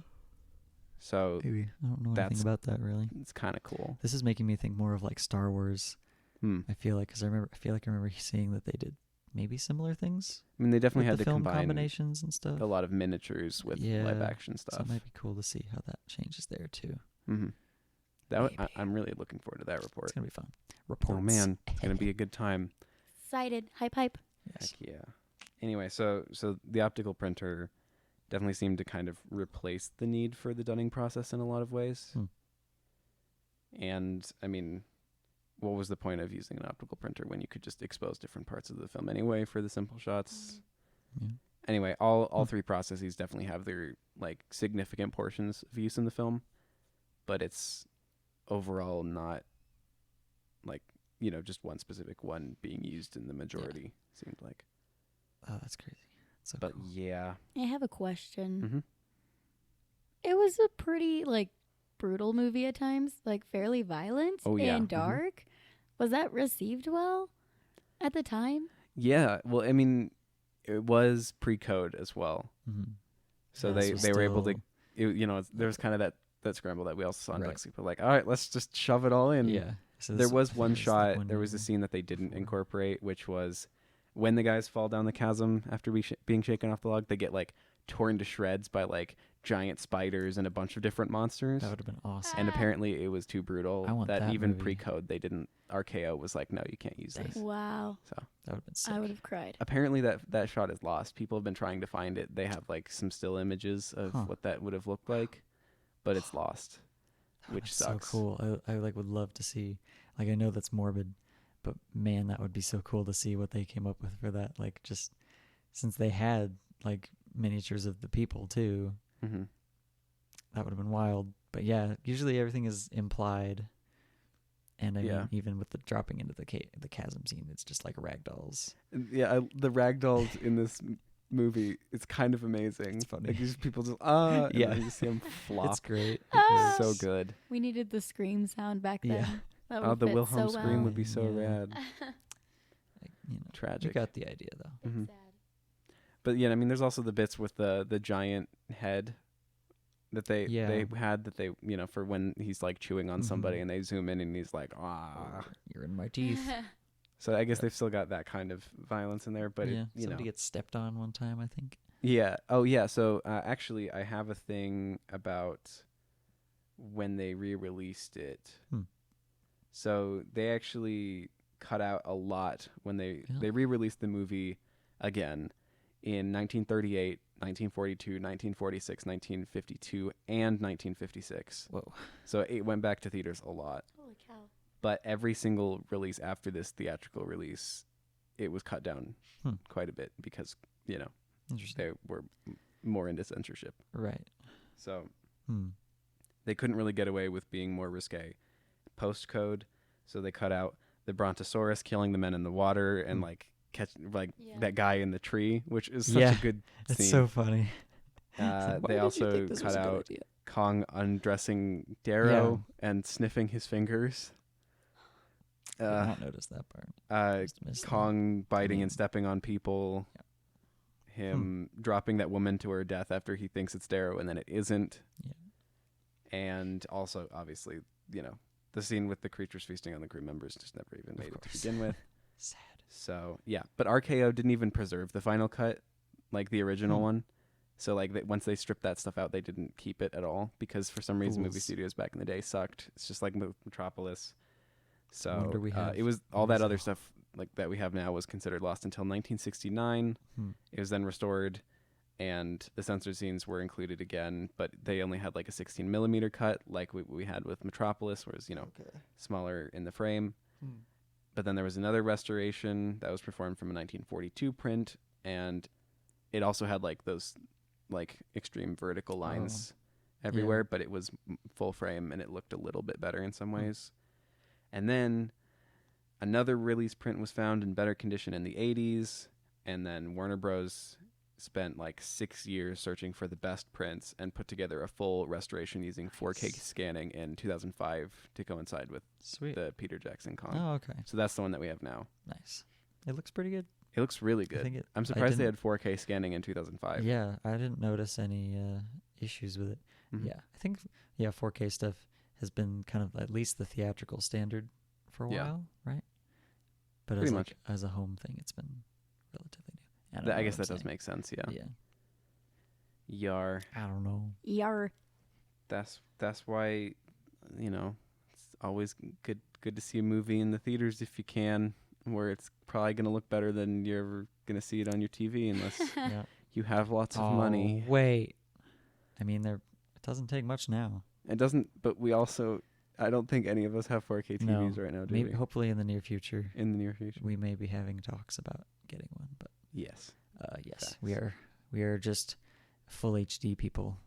So Maybe. I don't know that's- anything about that really. it's kind of cool. This is making me think more of like Star Wars. I feel like because I remember seeing that they did maybe similar things. I mean, they definitely with had the to film combine combinations and stuff. a lot of miniatures with live action So stuff. it might be cool to see how that changes there too. Mm-hmm. I'm really looking forward to that report. It's gonna be fun. Reports. Oh man, it's gonna be a good time. Excited. Hype. Yes. Heck yeah. Anyway, so the optical printer definitely seemed to kind of replace the need for the Dunning process in a lot of ways. And I mean, what was the point of using an optical printer when you could just expose different parts of the film anyway for the simple shots? Yeah. Anyway, all 3 processes definitely have their like significant portions of use in the film, but it's overall not like, just one specific one being used in the majority, seemed like. Oh, that's crazy. So But cool. yeah. I have a question. Mm-hmm. It was a pretty brutal movie at times, fairly violent and dark. Was that received well at the time? Yeah. Well, I mean, it was pre-code as well. So Yeah, this was they were able to, still- there was kind of that scramble that we also saw in Right. Duck Soup. Like, all right, let's just shove it all in. Yeah. So There this- was I one think it shot. one There was a year scene that they didn't before. incorporate, which was when the guys fall down the chasm after being shaken off the log. They get like torn to shreds by like giant spiders and a bunch of different monsters. That would have been awesome. And apparently, it was too brutal. I want that even movie. pre-code, they didn't. RKO was like, no, you can't use Dang. this. Wow. So That would have been sick. I would have cried. apparently, that shot is lost. People have been trying to find it. They have like some still images of Huh. what that would have looked like, but it's lost. That which was sucks. So cool. I like would love to see. Like I know that's morbid, but man, that would be so cool to see what they came up with for that. Like just since they had like miniatures of the people too, Mm-hmm. that would have been wild. But yeah, usually everything is implied. And I Yeah. mean, even with the dropping into the chasm scene, it's just like ragdolls. Yeah, the ragdolls in this movie, it's kind of amazing. It's funny. Like these people just and Yeah. then you see them flop. It's great. Ah. So good. We needed the scream sound back then. Yeah. That Oh, would the fit Wilhelm so scream well. would be so Yeah. rad. Like, you Tragic. got the idea though. Mhm. Sad. But yeah, I mean, there's also the bits with the giant head that they had that they for when he's like chewing on somebody Mhm. and they zoom in and he's like ah. You're in my teeth. So I guess they've still got that kind of violence in there, but yeah. it, you know. Somebody gets stepped on one time, I think. Yeah. Oh, yeah. So actually, I have a thing about when they re-released it. Hmm. So they actually cut out a lot when they re-released the movie again in 1938, 1942, 1946, 1952, and 1956. Whoa. So it went back to theaters a lot. Holy cow. But every single release after this theatrical release, it was cut down Hmm. quite a bit because, Interesting. they were more into censorship. Right. So Hmm. they couldn't really get away with being more risque. Postcode, so they cut out the Brontosaurus killing the men in the water and catch Yeah. that guy in the tree, which is such Yeah, a good It's scene. so funny. It's like, why They did you also think this was cut a good out idea? Kong undressing Darrow and sniffing his fingers. I did not notice that part. Must miss that. Kong biting mean- and stepping on people. Yeah. Him dropping that woman to her death after he thinks it's Darrow and then it isn't. Yeah. And also, obviously, the scene with the creatures feasting on the crew members just never even made it to course. begin with. Sad. So, yeah. But RKO didn't even preserve the final cut, like the original Hmm. one. So, once they stripped that stuff out, they didn't keep it at all because for some reason movie Fools. studios back in the day sucked. It's just like Metropolis. So, wonder we have it was all that movies other now. stuff that we have now was considered lost until 1969. Hmm. It was then restored, and the censored scenes were included again, but they only had a 16 millimeter cut, like we had with Metropolis, whereas smaller in the frame. Hmm. But then there was another restoration that was performed from a 1942 print, and it also had those extreme vertical lines everywhere, but it was full frame and it looked a little bit better in some ways. And then another release print was found in better condition in the 80s, and then Warner Bros. Spent 6 years searching for the best prints and put together a full restoration using 4K scanning in 2005 to coincide with Sweet. the Peter Jackson Kong. Oh, okay. So that's the one that we have now. Nice. It looks pretty good. It looks really I good. think I'm I surprised they didn't- had 4K scanning in 2005. Yeah, I didn't notice any issues with it. Mhm. Yeah, I think 4K stuff has been kind of at least the theatrical standard for a Yeah. while, right? But Pretty as much. as a home thing, it's been relatively new. don't I know guess what that I'm does make sense. Yeah. saying. Yeah, Yar. I don't know. Yar. That's why, it's always good to see a movie in the theaters if you can, where it's probably gonna look better than you're ever gonna see it on your TV unless Yeah. you have lots of money. Wait, I mean, it doesn't take much now. It doesn't. But we also, I don't think any of us have 4K TVs right now, do Maybe we? hopefully in the near future In the near future. we may be having talks about getting one. But Yes. yes, Facts. we are just full HD people.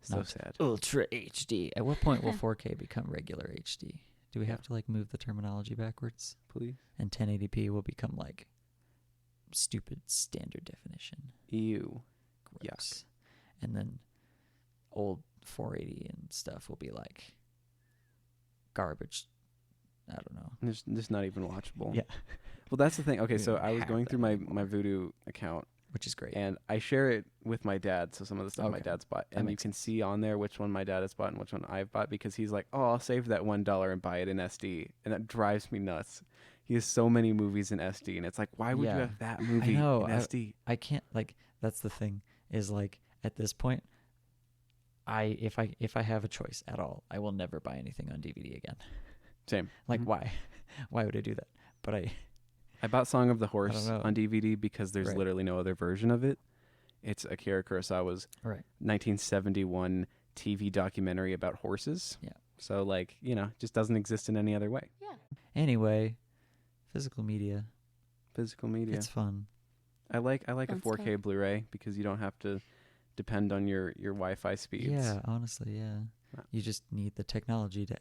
So Not sad. Ultra HD. At what point will 4K become regular HD? Do we have to move the terminology backwards? Please. And 1080p will become stupid standard definition. Ew. Gross. And then old 480 and stuff will be garbage. I don't know. It's just not even watchable. Yeah. Well, that's the thing. Okay, We so don't I was have going that through my anymore. Vudu account, which is great. And I share it with my dad, so some of the stuff my Okay. dad's bought. That And you makes can sense. see on there which one my dad has bought and which one I've bought, because he's like, oh, I'll save that $1 and buy it in SD. And that drives me nuts. He has so many movies in SD, and it's like, why would you Yeah. have that movie know, in SD? I can't, like, that's the thing, is like at this point, if I have a choice at all, I will never buy anything on DVD again. Same. Like, Mhm. why? Why would I do that? But I bought Song of the Horse know. on DVD because there's Right. literally no other version of it. It's Akira Kurosawa's right. 1971 TV documentary about horses. Yeah. So, like, just doesn't exist in any other way. Yeah. Anyway, physical media, Physical media. it's fun. I like a Fun 4K stuff. Blu-ray because you don't have to depend on your Wi-Fi speeds. Yeah, honestly, yeah. You just need the technology to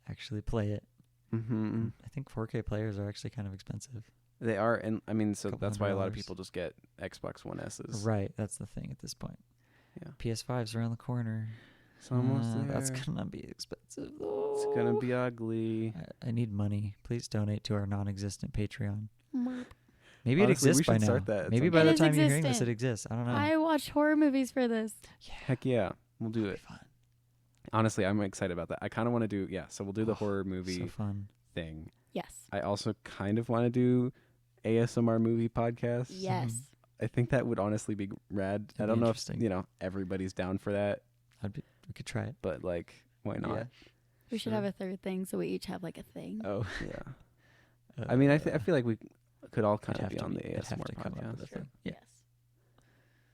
actually play it. Mm-hmm. I think 4K players are actually kind of expensive. They are, and I mean, so Couple that's why a lot of $100. people just get Xbox One S's. Right, that's the thing at this point. Yeah. PS5's around the corner. It's almost there. That's gonna be expensive though. It's gonna be ugly. I need money. Please donate to our non-existent Patreon. Maybe Honestly, it we exists by should now. start that at Maybe some by point. the It is time you're hearing this, existent. it exists. I don't know. I watched horror movies for this. Heck yeah, we'll do It'll it. be fun. Honestly, I'm excited about that. I kind of want to do, so we'll do the horror movie So fun. thing. Yes. I also kind of want to do ASMR movie podcast. Yes. I think that would honestly be rad. It'd I be don't know if, interesting. everybody's down for that, We could try it. but like, why not? Yeah. We should have a third thing, so we each have like a thing. Oh. Yeah. I mean, I feel like we could all kind I'd of have be to on the I'd have ASMR to come up with a podcast. thing. Yeah. Yes.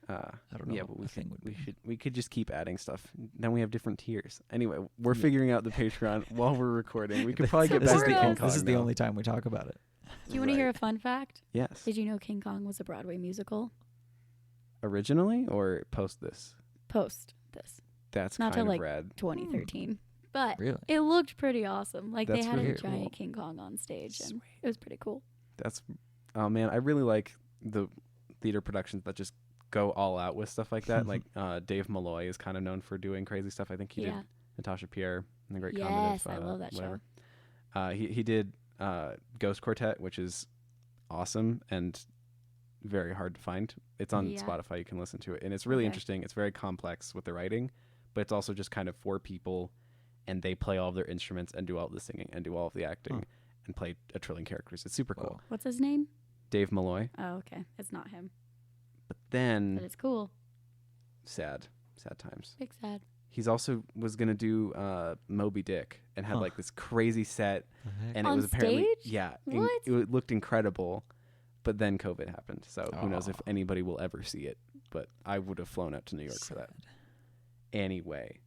I don't know Yeah, what but the we thing would be. we could just keep adding stuff. Then we have different tiers. Anyway, we're Yeah. figuring out the Patreon while we're recording. We could probably get This back is to the- King Kong. This is the now. only time we talk about it. Do you want to hear a fun fact? Yes. Did you know King Kong was a Broadway musical? Originally or post this? Post this, That's Not kind till, of like, rad. 2013. But Really? it looked pretty awesome. Like That's they had really a giant cool. King Kong on stage, and it was pretty cool. That's oh man, I really like the theater productions that just go all out with stuff like that. Like Dave Malloy is kind of known for doing crazy stuff. I think he did Yeah. Natasha Pierre and the Great Yes, Comet of I love that whatever. show. He did Ghost Quartet, which is awesome and very hard to find. It's on Yeah. Spotify. You can listen to it, and it's really Okay. interesting. It's very complex with the writing, but it's also just kind of 4 people, and they play all of their instruments and do all of the singing and do all of the acting and play a trillion characters. It's super cool. Whoa. What's his name? Dave Malloy. Oh, okay. It's not him, But then but it's cool. sad times. Big sad. He's also was gonna do Moby Dick and had Huh. like this crazy set, The heck? and it On was apparently stage? it looked incredible, but then COVID happened. So who knows if Aw. anybody will ever see it? But I would have flown out to New York for that. Sad. Anyway,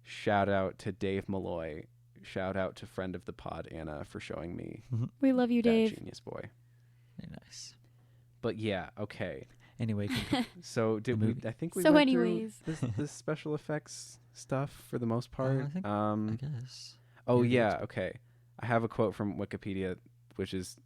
shout out to Dave Malloy. Shout out to friend of the pod Anna for showing me We love you, that Dave. genius boy. Very nice. But yeah, okay. Anyway, So did we? movie. I think we. So went anyways. through this special effects stuff for the most part. I think- I guess. Oh Maybe yeah, okay. I have a quote from Wikipedia, which is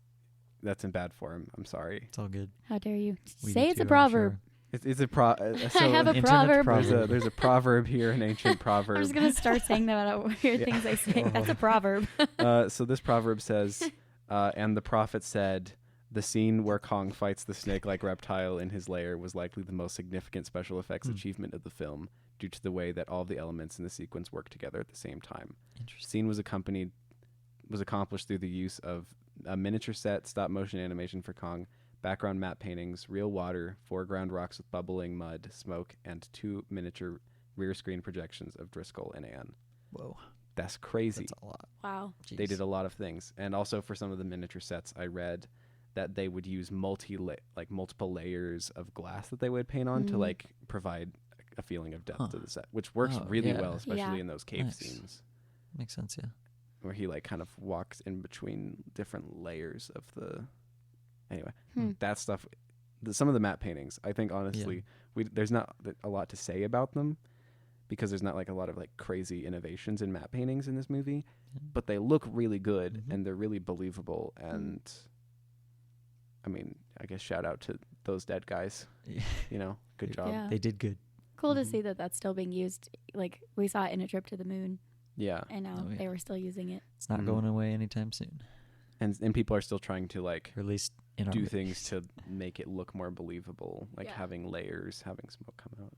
that's in bad form. I'm sorry. It's all good. How dare you We say do it's a too, I'm proverb? sure. It's a pro. So I have a Internet proverb. proverb. there's a proverb here, an ancient proverb. I'm just gonna start saying that about weird Yeah. things I say. Oh. That's a proverb. So this proverb says, and the prophet said, the scene where Kong fights the snake-like reptile in his lair was likely the most significant special effects achievement of the film, due to the way that all the elements in the sequence work together at the same time. The Interesting. scene was accomplished through the use of a miniature set, stop-motion animation for Kong, background matte paintings, real water, foreground rocks with bubbling mud, smoke, and 2 miniature rear screen projections of Driscoll and Anne. Whoa. That's crazy. That's a lot. Wow. They Jeez. did a lot of things, and also for some of the miniature sets, I read that they would use multiple layers of glass that they would paint on to Mm. like provide a feeling of depth Huh. to the set, which works Oh, really yeah. well, especially Yeah. in those cave Nice. scenes Makes sense, yeah. where he like kind of walks in between different layers of the. Anyway, Hmm. that stuff. Some of the matte paintings, I think honestly, there's not a lot to say about them because there's not like a lot of like crazy innovations in matte paintings in this movie, Yeah. but they look really good Mhm. and they're really believable. And I mean, I guess shout out to those dead guys. Yeah. Good They- job. Yeah. They did good. Cool to Mhm. see that that's still being used. Like we saw it in A Trip to the Moon, Yeah. and now Oh, they yeah. were still using it. It's not Mhm. going away anytime soon. And people are still trying to like Or at least in our do movies. things to make it look more believable, like Yeah. having layers, having smoke come out.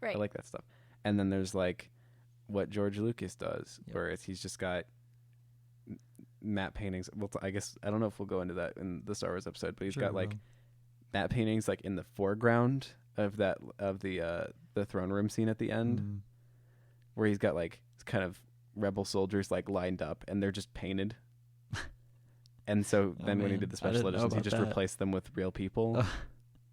Right. I like that stuff. And then there's like what George Lucas does, Yep. where he's just got matte paintings. Well, I guess I don't know if we'll go into that in the Star Wars episode, but he's Sure got we like will. matte paintings like in the foreground of the throne room scene at the end, Mm. where he's got like kind of rebel soldiers like lined up and they're just painted. And so Oh, then when he man. did the I special didn't know editions, he about just that. replaced them with real people, Ugh.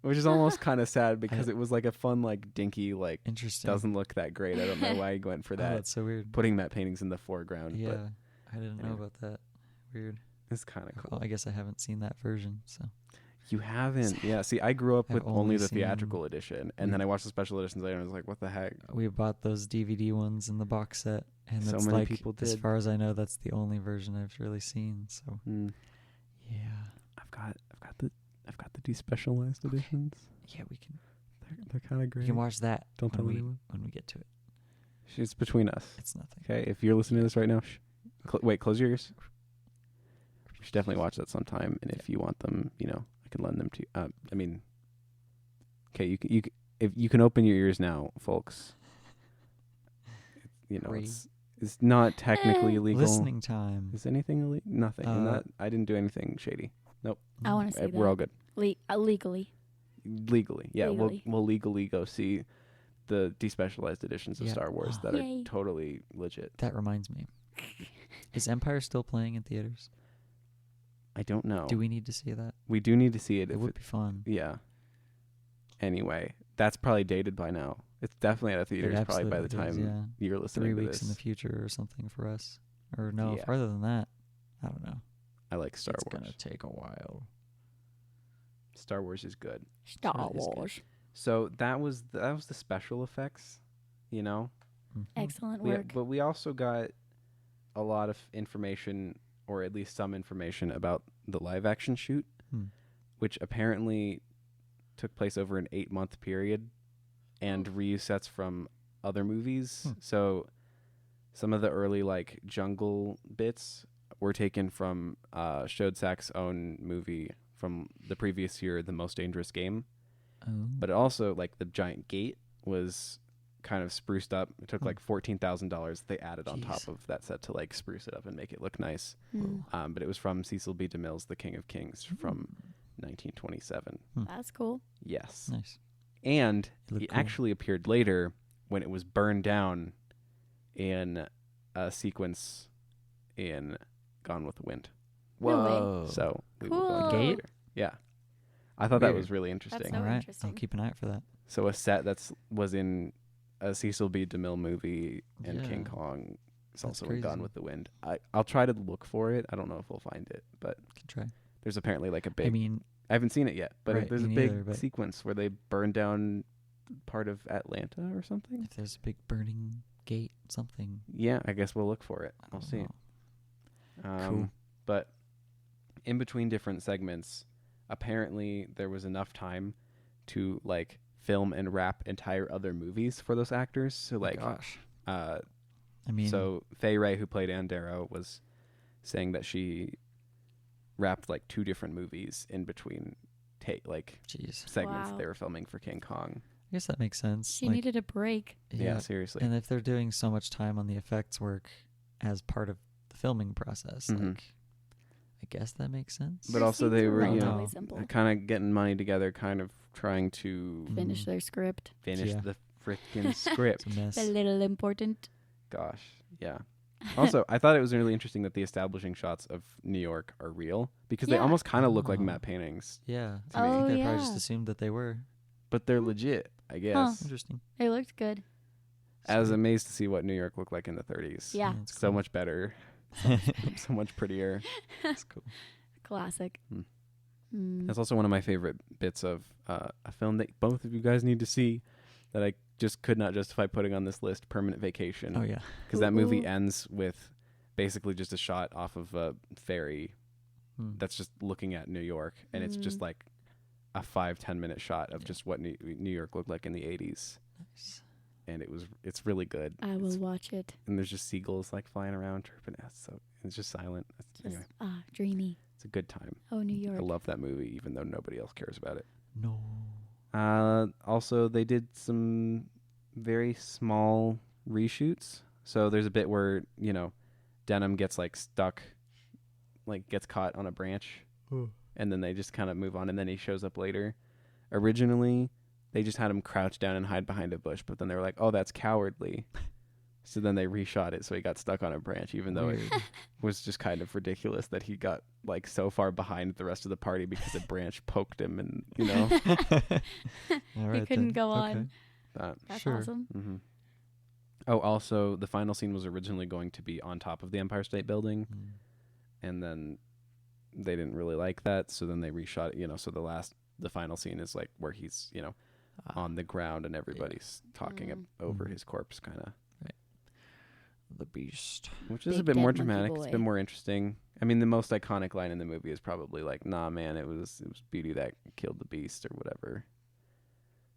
which is almost kind of sad because it was like a fun, like dinky, like Interesting. doesn't look that great. I don't know why he went for Oh, that. that's so weird. Putting matte paintings in the foreground, Yeah, but I didn't know anyway. about that. Weird. it's kind of cool. Well, I guess I haven't seen that version, so You haven't? Yeah. See, I grew up I've with only only the seen- theatrical edition, and then I watched the special editions later, and I was like, "What the heck?" we bought those DVD ones in the box set, and So it's many like, people as did. far as I know, that's the only version I've really seen. So Mm. yeah, I've got the despecialized editions. yeah, we can They're kind of great. we can watch that Don't tell when anyone. we get to it. It's between us. It's nothing. Okay, if you're listening to this right now, wait, close your ears. We should definitely watch that sometime, and if you want them, I can lend them to you. I mean, okay, if you can open your ears now, folks. Free. It's not technically illegal. Listening time. Is anything illegal? Nothing. Uh, I didn't do anything shady. Nope. I want to see that. We're all good. Legally. Legally, yeah. Legally. We'll legally go see the despecialized editions of Yeah. Star Wars that Yay. are totally legit. That reminds me. Is Empire still playing in theaters? I don't know. Do we need to see that? We do need to see it. It would be fun. Yeah. Anyway, that's probably dated by now. It's definitely out of theaters probably by the time absolutely is, you're yeah. listening 3 to weeks this. in the future or something for us. Or no, Yeah. farther than that. I don't know. I like Star it's Wars. gonna take a while. Star Wars is good. Star Really is good. Wars. So that was the special effects, Mhm. Excellent work. But we also got a lot of information, or at least some information, about the live action shoot, Hmm. which apparently took place over an 8-month period and reused sets from other movies. Hmm. So some of the early like jungle bits were taken from Shodsack's own movie from the previous year, The Most Dangerous Game. Oh. But also like the giant gate was kind of spruced up. It took Hmm. like $14,000 they added on top Jeez. of that set to like spruce it up and make it look nice. Mm, But it was from Cecil B. DeMille's The King of Kings from 1927. that's cool. Yes. Nice. And It looked he cool. actually appeared later when it was burned down in a sequence in Gone with the Wind. No way. Whoa. So we will go Cool. into that Gate? later. Yeah. I thought that Weird. was really interesting. so All right. interesting. I'll keep an eye out for that. So a set was in a Cecil B. DeMille movie and Yeah. King Kong is That's also in Gone crazy. with the Wind. I'll try to look for it. I don't know if we'll find it, but Can try. there's apparently like a big. I mean, I haven't seen it yet, but Right, there's a me big neither, but- sequence where they burn down part of Atlanta or something. if there's a big burning gate, something. Yeah, I guess we'll look for it. I We'll don't see. know. Cool. But in between different segments, apparently there was enough time to like film and wrap entire other movies for those actors. So like, Gosh. uh, I mean, so Faye Ray, who played Ann Darrow, was saying that she wrapped like 2 different movies in between jeez. segments Wow. they were filming for King Kong. I guess that makes sense. She Like, needed a break. Yeah, seriously. And if they're doing so much time on the effects work as part of the filming process, Mhm. like, I guess that makes sense. But Their also scenes they are were, relatively simple. kind of getting money together, kind of trying to Finish Mhm. their script. finish Yeah. the freaking script. It's a mess. A little important. Gosh, yeah. Also, I thought it was really interesting that the establishing shots of New York are real because they Yeah. almost kind of look like Oh. matte paintings, Yeah. to I me. think Oh, I probably just yeah. assumed that they were. but they're legit, I guess. Interesting. It looked good. I was Sweet. amazed to see what New York looked like in the 30s. Yeah. it's So cool. much better, so much prettier. That's cool. Classic. Hmm. Mm. That's also one of my favorite bits of a film that both of you guys need to see that I just could not justify putting on this list, Permanent Vacation. Oh yeah. Because that movie Ooh. ends with basically just a shot off of a ferry Hmm. that's just looking at New York, and it's just Mm. like a 5-10 minute shot of Yeah. just what New York looked like in the 80s, Nice. and it's really good. I It's- will watch it. and there's just seagulls like flying around chirping. It's just silent. Just Anyway, dreamy. It's a good time. Oh, New I York. love that movie, even though nobody else cares about it. No. Also, they did some very small reshoots. So there's a bit where, Denim gets like stuck, like gets caught on a branch, and then they just kind of move on, and then he shows up later. Originally, they just had him crouch down and hide behind a bush, but then they were like, oh, that's cowardly. So then they reshot it so he got stuck on a branch, even though it was just kind of ridiculous that he got like so far behind the rest of the party because a branch poked him, and All right, He couldn't then. go Okay. on. that. That's Sure. awesome. Mm-hmm. Oh, also, the final scene was originally going to be on top of the Empire State Building, Mm. and then they didn't really like that, so then they reshot it. So the final scene is like where he's on the ground and everybody's talking over his corpse, kind of. The Beast. Which is a Big bit dead more monkey dramatic. It's boy. been more interesting. I mean, the most iconic line in the movie is probably like, "Nah, man, it was Beauty that killed the Beast," or whatever.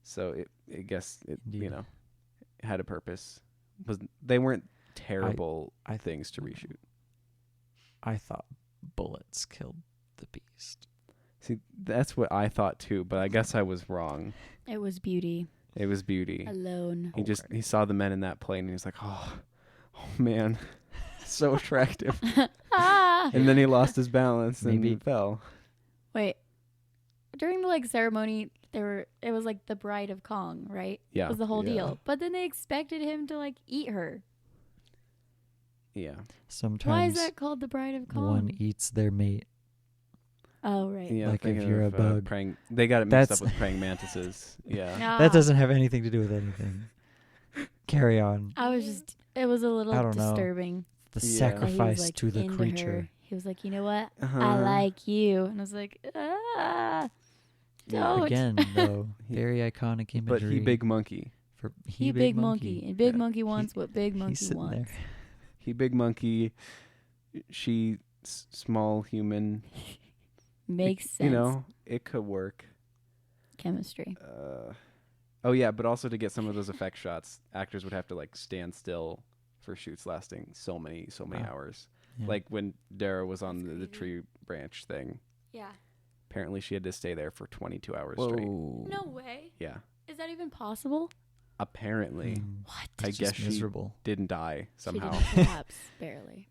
So I guess it Indeed. had a purpose. They weren't terrible I things to reshoot. I thought bullets killed the Beast. See, that's what I thought too, but I guess I was wrong. It was Beauty It was Beauty. alone. He saw the men in that plane and he's like, oh man, so attractive. Ah! And then he lost his balance Maybe- and fell. Wait. During the ceremony, it was like the bride of Kong, right? Yeah. Was the whole yeah, deal. But then they expected him to eat her. Yeah. Sometimes Why is that called the bride of Kong? one eats their mate. Oh, right. Yeah, Like if thinking you're a of, bug. they got it mixed That's- up with praying mantises. Yeah. Ah, That doesn't have anything to do with anything. Carry on. It was a little I don't know. disturbing. The Yeah. sacrifice He was, to the into creature. her. He was like, you know what? Uh-huh. I like you. And I was like, Yeah. don't. Again, though, He- very iconic imagery. But he big monkey. For He big monkey. And big Yeah. monkey wants what big He's monkey sitting wants. there. He big monkey. She small human. Makes sense. It could work. Chemistry. Oh yeah, but also to get some of those effect shots, actors would have to stand still for shoots lasting so many Wow. hours. Yeah. Like when Dara was on the That's tree branch thing, Yeah. apparently she had to stay there for 22 hours straight. Whoa. No way. Yeah, Is that even possible? apparently What? I It's guess just she miserable. didn't die somehow. She didn't collapse, barely.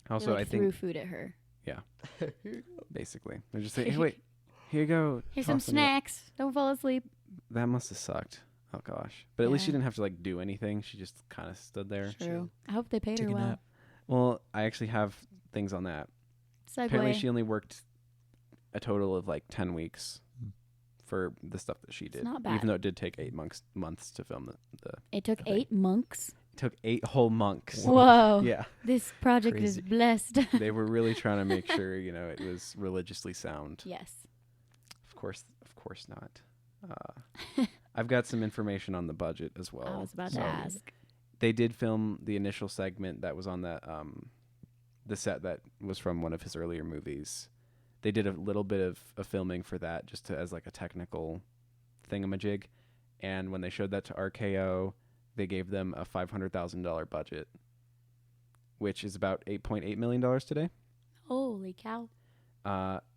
Also, They, I threw think food at her. basically they're just saying, "Hey, wait, here you go. Here's some tossing it up." snacks. Don't fall asleep. That must have sucked. Oh gosh, but at least she Yeah. didn't have to do anything. She just kind of stood there. True. I hope they paid Take her a well. nap. Well, I actually have things on that. Apparently, Segway. she only worked a total of 10 weeks Hmm. for the stuff that she did. not bad. Even though it did take 8 months to film the It took thing. 8 monks. It took 8 whole months. Whoa. Yeah, This project Crazy. is blessed. they were really trying to make sure it was religiously sound. Yes. Of course not. I've got some information on the budget as well. I was about So to ask. They did film the initial segment that was on that the set that was from one of his earlier movies. They did a little bit of filming for that just as a technical thingamajig, and when they showed that to RKO, they gave them a $500,000 budget, which is about $8.8 million today. Holy cow.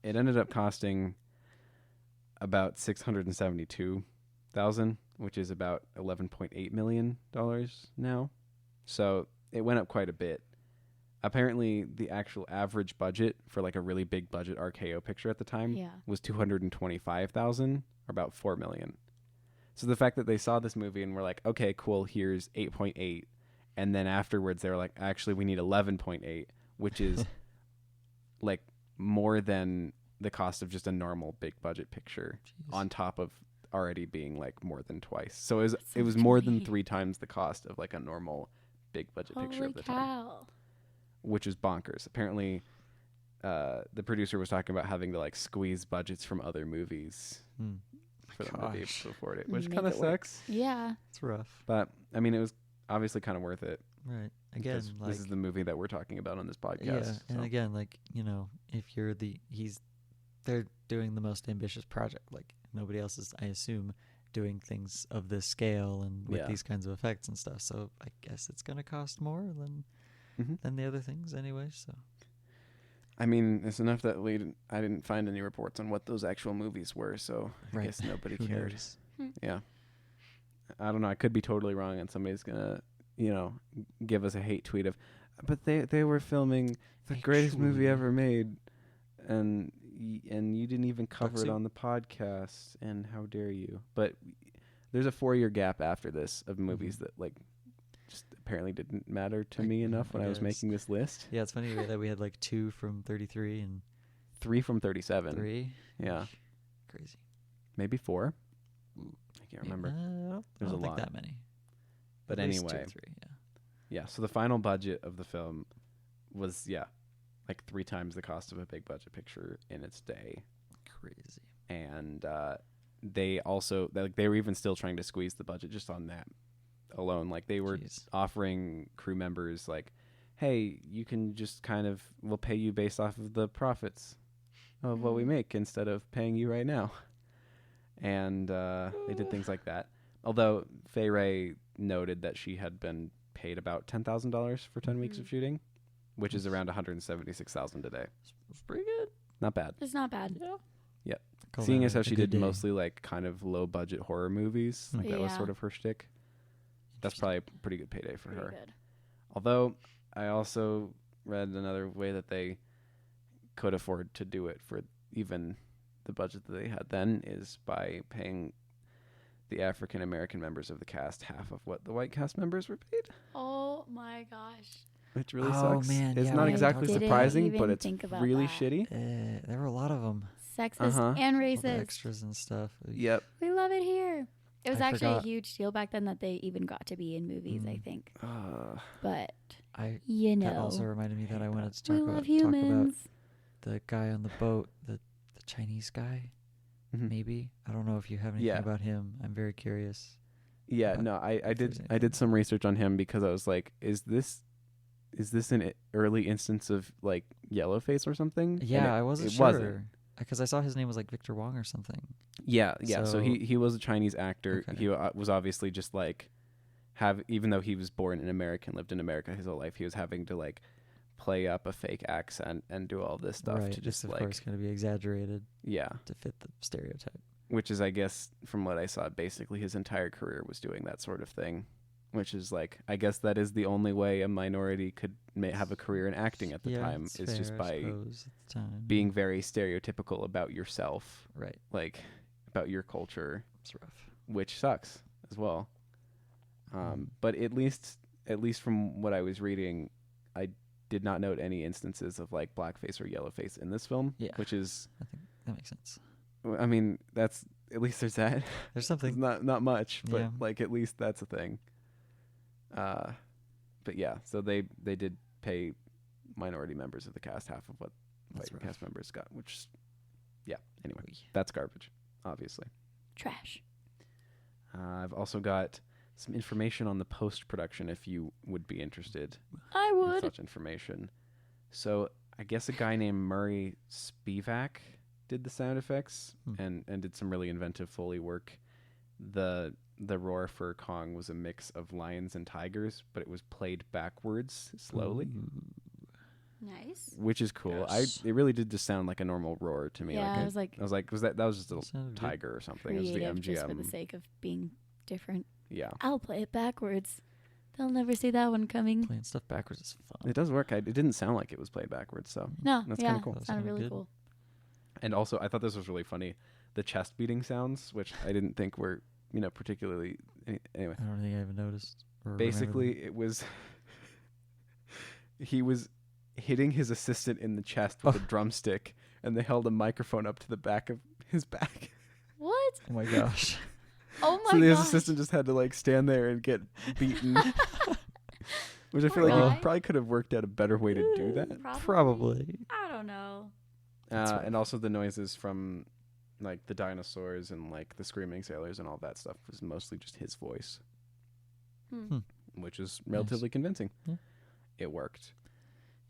It ended up costing about $672,000, which is about $11.8 million now. So it went up quite a bit. Apparently, the actual average budget for a really big budget RKO picture at the time Yeah. was $225,000, or about $4 million. So the fact that they saw this movie and were like, okay, cool, here's 8.8, and then afterwards they were like, actually, we need 11.8, which is more than the cost of just a normal big budget picture, Jeez. on top of already being more than twice. So it was Sounds more than great. 3 times the cost of a normal big budget picture Holy of the time, cow. which is bonkers. Apparently, the producer was talking about having to squeeze budgets from other movies Hmm. for them to be able Gosh. to afford it, which Make kind of it work. sucks. Yeah. It's rough. But I mean, it was obviously kind of worth it. Right. Again, Because this is the movie that we're talking about on this podcast. yeah, and so. again, if you're they're doing the most ambitious project. Nobody else is, I assume, doing things of this scale and with Yeah. these kinds of effects and stuff. So I guess it's gonna cost more than Mhm. than the other things anyway. So I mean, it's enough that I didn't find any reports on what those actual movies were, so I Right. guess nobody Who cared. knows? Yeah. I don't know. I could be totally wrong, and somebody's gonna, give us a hate tweet of, but they were filming the greatest movie Actually. ever made, and you didn't even cover it Duck on the podcast, and how dare you? But there's a 4-year gap after this of movies that just apparently didn't matter to me enough when I was guess. making this list. Yeah, it's funny that we had 2 from 33 and 3 from 37. 3. Yeah, Crazy. maybe 4. Ooh. I can't remember. There's a a lot. lot. That many. But At least 2 anyway. or 3, yeah. Yeah, so the final budget of the film was 3 times the cost of a big budget picture in its day. Crazy. And they also they were even still trying to squeeze the budget just on that alone. They were Jeez. offering crew members hey, you can just we'll pay you based off of the profits of what we make instead of paying you right now. And they did things like that. Although Fay Ray noted that she had been paid about $10,000 for 10 weeks of shooting, which is around $176,000 today. It's pretty good. Not bad. It's not bad. Yeah. Yep. Call Seeing that as how a she good did day. mostly kind of low budget horror movies, that was Yeah. sort of her shtick. That's probably a pretty good payday for Pretty her. good. Although I also read another way that they could afford to do it for even the budget that they had then is by paying the African American members of the cast half of what the white cast members were paid, Oh my gosh. which really Oh, sucks. man, It's yeah, not we exactly didn't surprising, even but it's think about really that. shitty. There were a lot of them. Sexist Uh-huh. and All the racist. extras and stuff. Yep. We love it here. It was I actually forgot. a huge deal back then that they even got to be in movies, I think. But, That know, also reminded me that I wanted to we talk love about humans. the guy on the boat, the Chinese guy. Mhm. Maybe I don't know if you have anything Yeah. about him. I'm very curious. Yeah, But no, I if there's did anything. some research on him because I was like, is this an early instance of yellowface or something? And Yeah, I wasn't it sure wasn't. because I saw his name was Victor Wong or something. Yeah. So So- he was a Chinese actor. Okay. He was obviously just even though he was born in America and lived in America his whole life, he was having to play up a fake accent and do all this stuff right, to just it's of course going to be exaggerated yeah, to fit the stereotype. which is I guess from what I saw basically his entire career was doing that sort of thing, which is I guess that is the only way a minority could have a career in acting at the Yeah, time it's is fair, just I by suppose, at the time. being very stereotypical about yourself, right. about your culture, It's rough. which sucks as well. But at least from what I was reading, I did not note any instances of blackface or yellowface in this film, Yeah. which is, I think that makes sense. I mean, that's at least there's that. There's It's something. not much, but Yeah. at least that's a thing. But yeah, so they did pay minority members of the cast half of what That's white rough. cast members got, which, yeah. Anyway, Oy. that's garbage, obviously. Trash. I've also got some information on the post-production if you would be interested I in would. such information. So I guess a guy named Murray Spivak did the sound effects and did some really inventive Foley work. The roar for Kong was a mix of lions and tigers, but it was played backwards slowly, Nice. which is cool. Yes. It really did just sound like a normal roar to me. Yeah, Like I was like I was like, that was just a Sounded good. tiger or something? It was the creative MGM. just for the sake of being different. Yeah. I'll play it backwards. They'll never see that one coming. Playing stuff backwards is fun. It does work. It didn't sound like it was played backwards, so No, That's yeah, kinda cool. That sounded sounded really good. cool. And also, I thought this was really funny. The chest beating sounds, which I didn't think were, particularly. Anyway, I don't think I even noticed. Or remember basically, it was. He was hitting his assistant in the chest with a drumstick, and they held a microphone up to the back of his back. What? them. Oh my gosh. Oh my So his gosh. assistant just had to stand there and get beaten. Which I feel Poor like guy. he probably could have worked out a better way to do that. Probably. I don't know. That's rough. And also the noises from the dinosaurs and the screaming sailors and all that stuff was mostly just his voice, which is relatively convincing. Yeah. It worked.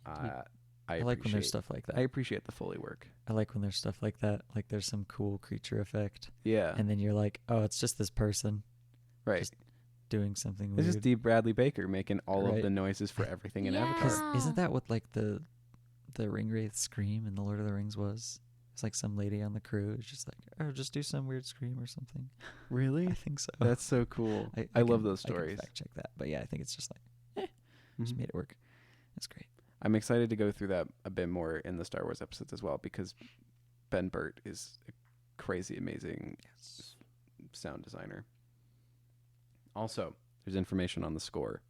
I I like when there's appreciate- stuff like that. I appreciate the Foley work. I like when there's stuff like that. Like there's some cool creature effect, Yeah, and then you're like, oh, it's just this person right. just doing something It's weird. just D. Bradley Baker making all of Right. the noises for everything in Yeah. Avatar. Because isn't that what the the Ringwraith scream in The Lord of the Rings was. It's like some lady on the crew is just like, oh, just do some weird scream or something. Really? I think so. That's so cool. I love those stories. I can fact check that. But yeah, I think it's just like, just made it work. That's great. I'm excited to go through that a bit more in the Star Wars episodes as well, because Ben Burt is a crazy, amazing sound designer. Also, there's information on the score,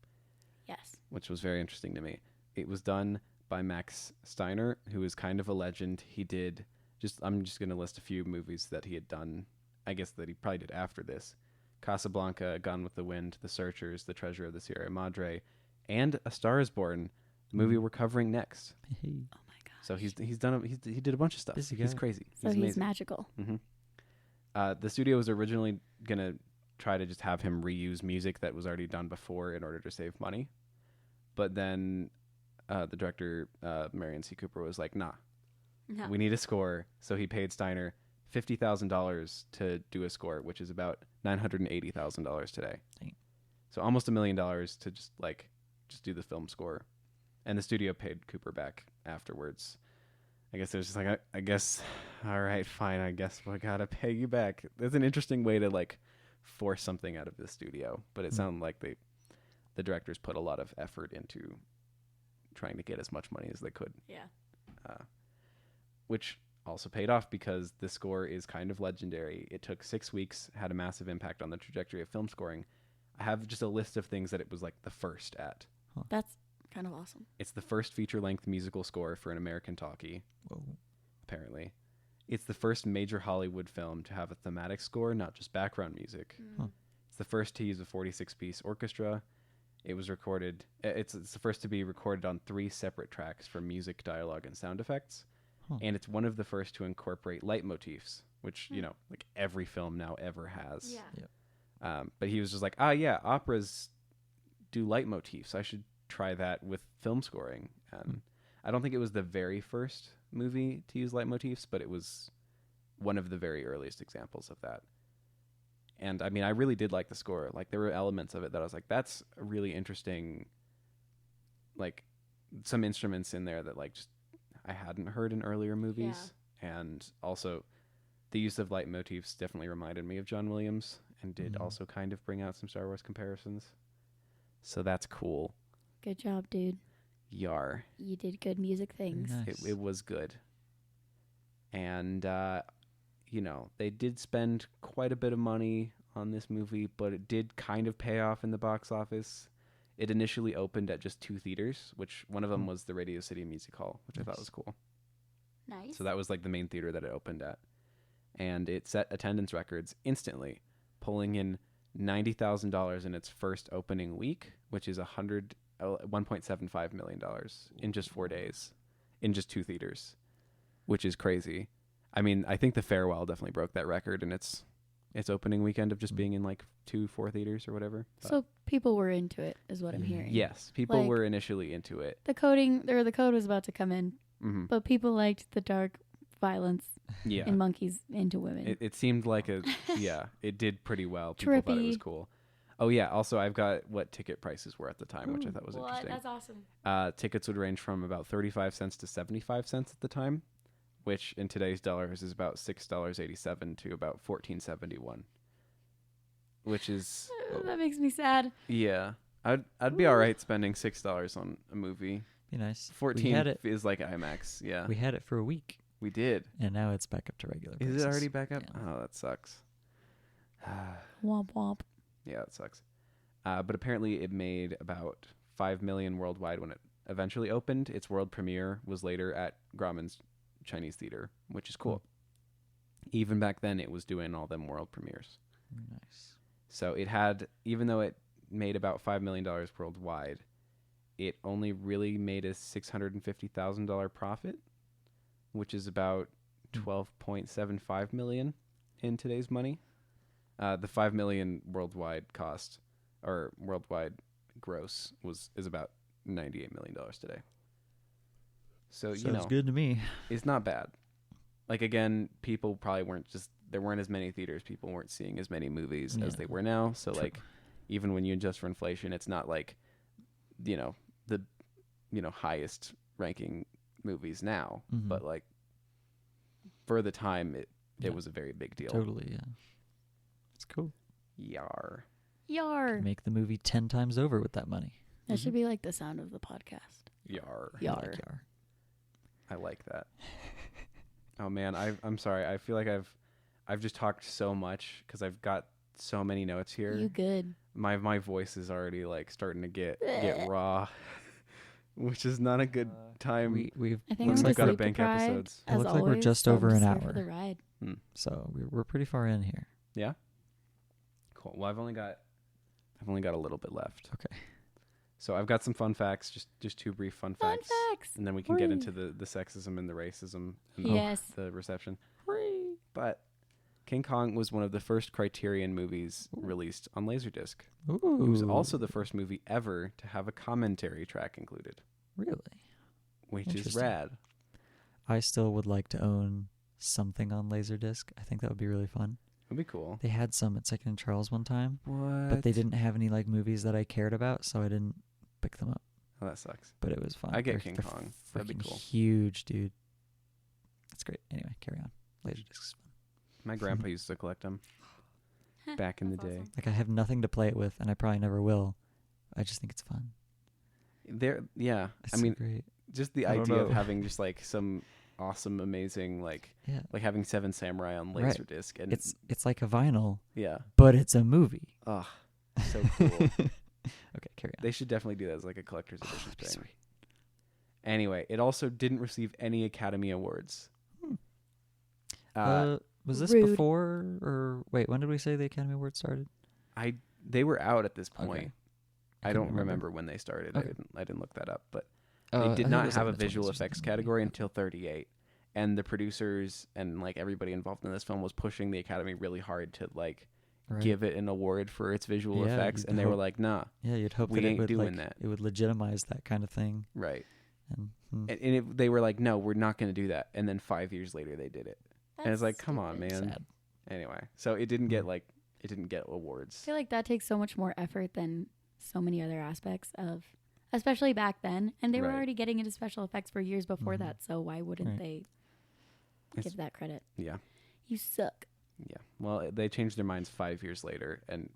Yes. which was very interesting to me. It was done by Max Steiner, who is kind of a legend. He did I'm just going to list a few movies that he had done, I guess that he probably did after this. Casablanca, Gone with the Wind, The Searchers, The Treasure of the Sierra Madre, and A Star is Born, the movie we're covering next. Oh my gosh. So he did a bunch of stuff. Busy He's guy. crazy. So he's amazing. magical. The studio was originally going to try to just have him reuse music that was already done before in order to save money. But then the director, Marion C. Cooper, was like, nah, No. we need a score. So he paid Steiner $50,000 to do a score, which is about $980,000 today. Dang. So almost $1 million to just do the film score. And the studio paid Cooper back afterwards. I guess it was just like, I guess, all right, fine. I guess we gotta pay you back. That's an interesting way to like force something out of the studio. But it sounded like the directors put a lot of effort into trying to get as much money as they could. Yeah. Which also paid off because the score is kind of legendary. It took 6 weeks, had a massive impact on the trajectory of film scoring. I have just a list of things that it was like the first at. That's kind of awesome. It's the first feature-length musical score for an American talkie, Whoa. apparently. It's the first major Hollywood film to have a thematic score, not just background music. Huh. It's the first to use a 46-piece orchestra. It was recorded. It's the first to be recorded on 3 separate tracks for music, dialogue, and sound effects. Huh. And it's one of the first to incorporate leitmotifs, which, like every film now ever has. Yeah. Yep. But he was just like, yeah, operas do leitmotifs. I should try that with film scoring. I don't think it was the very first movie to use leitmotifs, but it was one of the very earliest examples of that. And I mean, I really did like the score. Like, there were elements of it that I was like, that's a really interesting, like, some instruments in there that, like, just I hadn't heard in earlier movies. Yeah. And also, the use of leitmotifs definitely reminded me of John Williams and did also kind of bring out some Star Wars comparisons. So that's cool. Good job, dude. Yar. You did good music things. Nice. It was good. And, they did spend quite a bit of money on this movie, but it did kind of pay off in the box office. It initially opened at just 2 theaters, which one of them was the Radio City Music Hall, which I thought was cool. Nice. So that was like the main theater that it opened at. And it set attendance records instantly, pulling in $90,000 in its first opening week, which is $1.75 million in just 4 days, in just 2 theaters, which is crazy. I mean, I think The Farewell definitely broke that record in its opening weekend of just being in like 2-4 theaters or whatever. But So people were into it, is what I'm hearing. yes, people Like, were initially into it. The code was about to come in, but people liked the dark violence Yeah. and monkeys into women. It seemed like it did pretty well. People thought it was Trippy. cool. Oh yeah, also I've got what ticket prices were at the time, which I thought was interesting. That's awesome. Tickets would range from about 35 cents to 75 cents at the time, which in today's dollars is about $6.87 to about $14.71, which is That makes me sad. yeah. I'd be all right spending $6 on a movie. Be nice. 14 We had it. is like IMAX. Yeah, We had it for a week, we did. and now it's back up to regular. Is it prices. already back up? Yeah. Oh, that sucks. Womp womp. Yeah, that sucks. But apparently it made about 5 million worldwide when it eventually opened. Its world premiere was later at Grauman's Chinese Theater, which is cool. Even back then, it was doing all them world premieres. Nice. So it had, even though it made about $5 million worldwide, it only really made a $650,000 profit, which is about $12.75 million in today's money. The $5 million worldwide cost, or worldwide gross, is about $98 million today. So Sounds good to me. it's not bad. Like, again, people probably there weren't as many theaters. People weren't seeing as many movies as they were now. So True. like, even when you adjust for inflation, it's not like, the highest ranking movies now, Mhm. but like for the time, it Yeah. was a very big deal. Totally, yeah. It's cool. Yar. Yar. Make the movie 10 times over with that money. That should be like the sound of the podcast. Yar. I Yar. like Yar. I like that. Oh man, I'm sorry. I feel like I've just talked so much because I've got so many notes here. You good? My voice is already like starting to get raw, which is not a good time. We've I think When I'm we've just got to sleep bank deprived, episodes. It as looks like we're always, just so I'm over an here for hour. the ride. so we're pretty far in here. Yeah. Cool. Well, I've only got a little bit left. Okay. So I've got some fun facts, just two brief fun Fun facts, facts. and then we can get into the sexism and the racism and Yes. the reception. But King Kong was one of the first Criterion movies released on Laserdisc. Ooh. It was also the first movie ever to have a commentary track included, Really? which is Interesting. rad. I still would like to own something on Laserdisc. I think that would be really fun. It'd be cool. They had some at Second and Charles one time, What? but they didn't have any like movies that I cared about, so I didn't pick them up. Oh, that sucks. But it was fun. I get They're- King they're Kong. That'd be freaking cool. Huge, dude. That's great. Anyway, carry on. Laserdisc is fun. My grandpa used to collect them back in the That's day. awesome. Like I have nothing to play it with, and I probably never will. I just think it's fun. Yeah. It's I so mean, great. just the I don't idea of know. having just like some awesome, amazing, like Yeah. having Seven Samurai on Right. Laserdisc, and It's like a vinyl, yeah. but it's a movie. Oh, so cool. Okay, carry on. They should definitely do that as like a collector's edition That'd be thing. sweet. Anyway, it also didn't receive any Academy Awards. Was this Rude. before or wait? When did we say the Academy Awards started? They were out at this point. Okay. I couldn't don't remember when they started. Okay. I didn't look that up, but I they think did it not was have like a in the visual 20s or effects something. category until 38. And the producers and like everybody involved in this film was pushing the Academy really hard to like Right. give it an award for its visual Yeah, effects, you'd and they were hope- like, "Nah, Yeah, you'd hope we that ain't it would doing like, that." it would legitimize that kind of thing. right." And They were like, "No, we're not going to do that." And then 5 years later, they did it. And it's like, come on, man. sad. Anyway, so it didn't get Mm. it didn't get awards. I feel like that takes so much more effort than so many other aspects of, especially back then. And they were Right. already getting into special effects for years before Mhm. that. So why wouldn't Right. they It's- give that credit? Yeah. You suck. Yeah. Well, they changed their minds 5 years later, and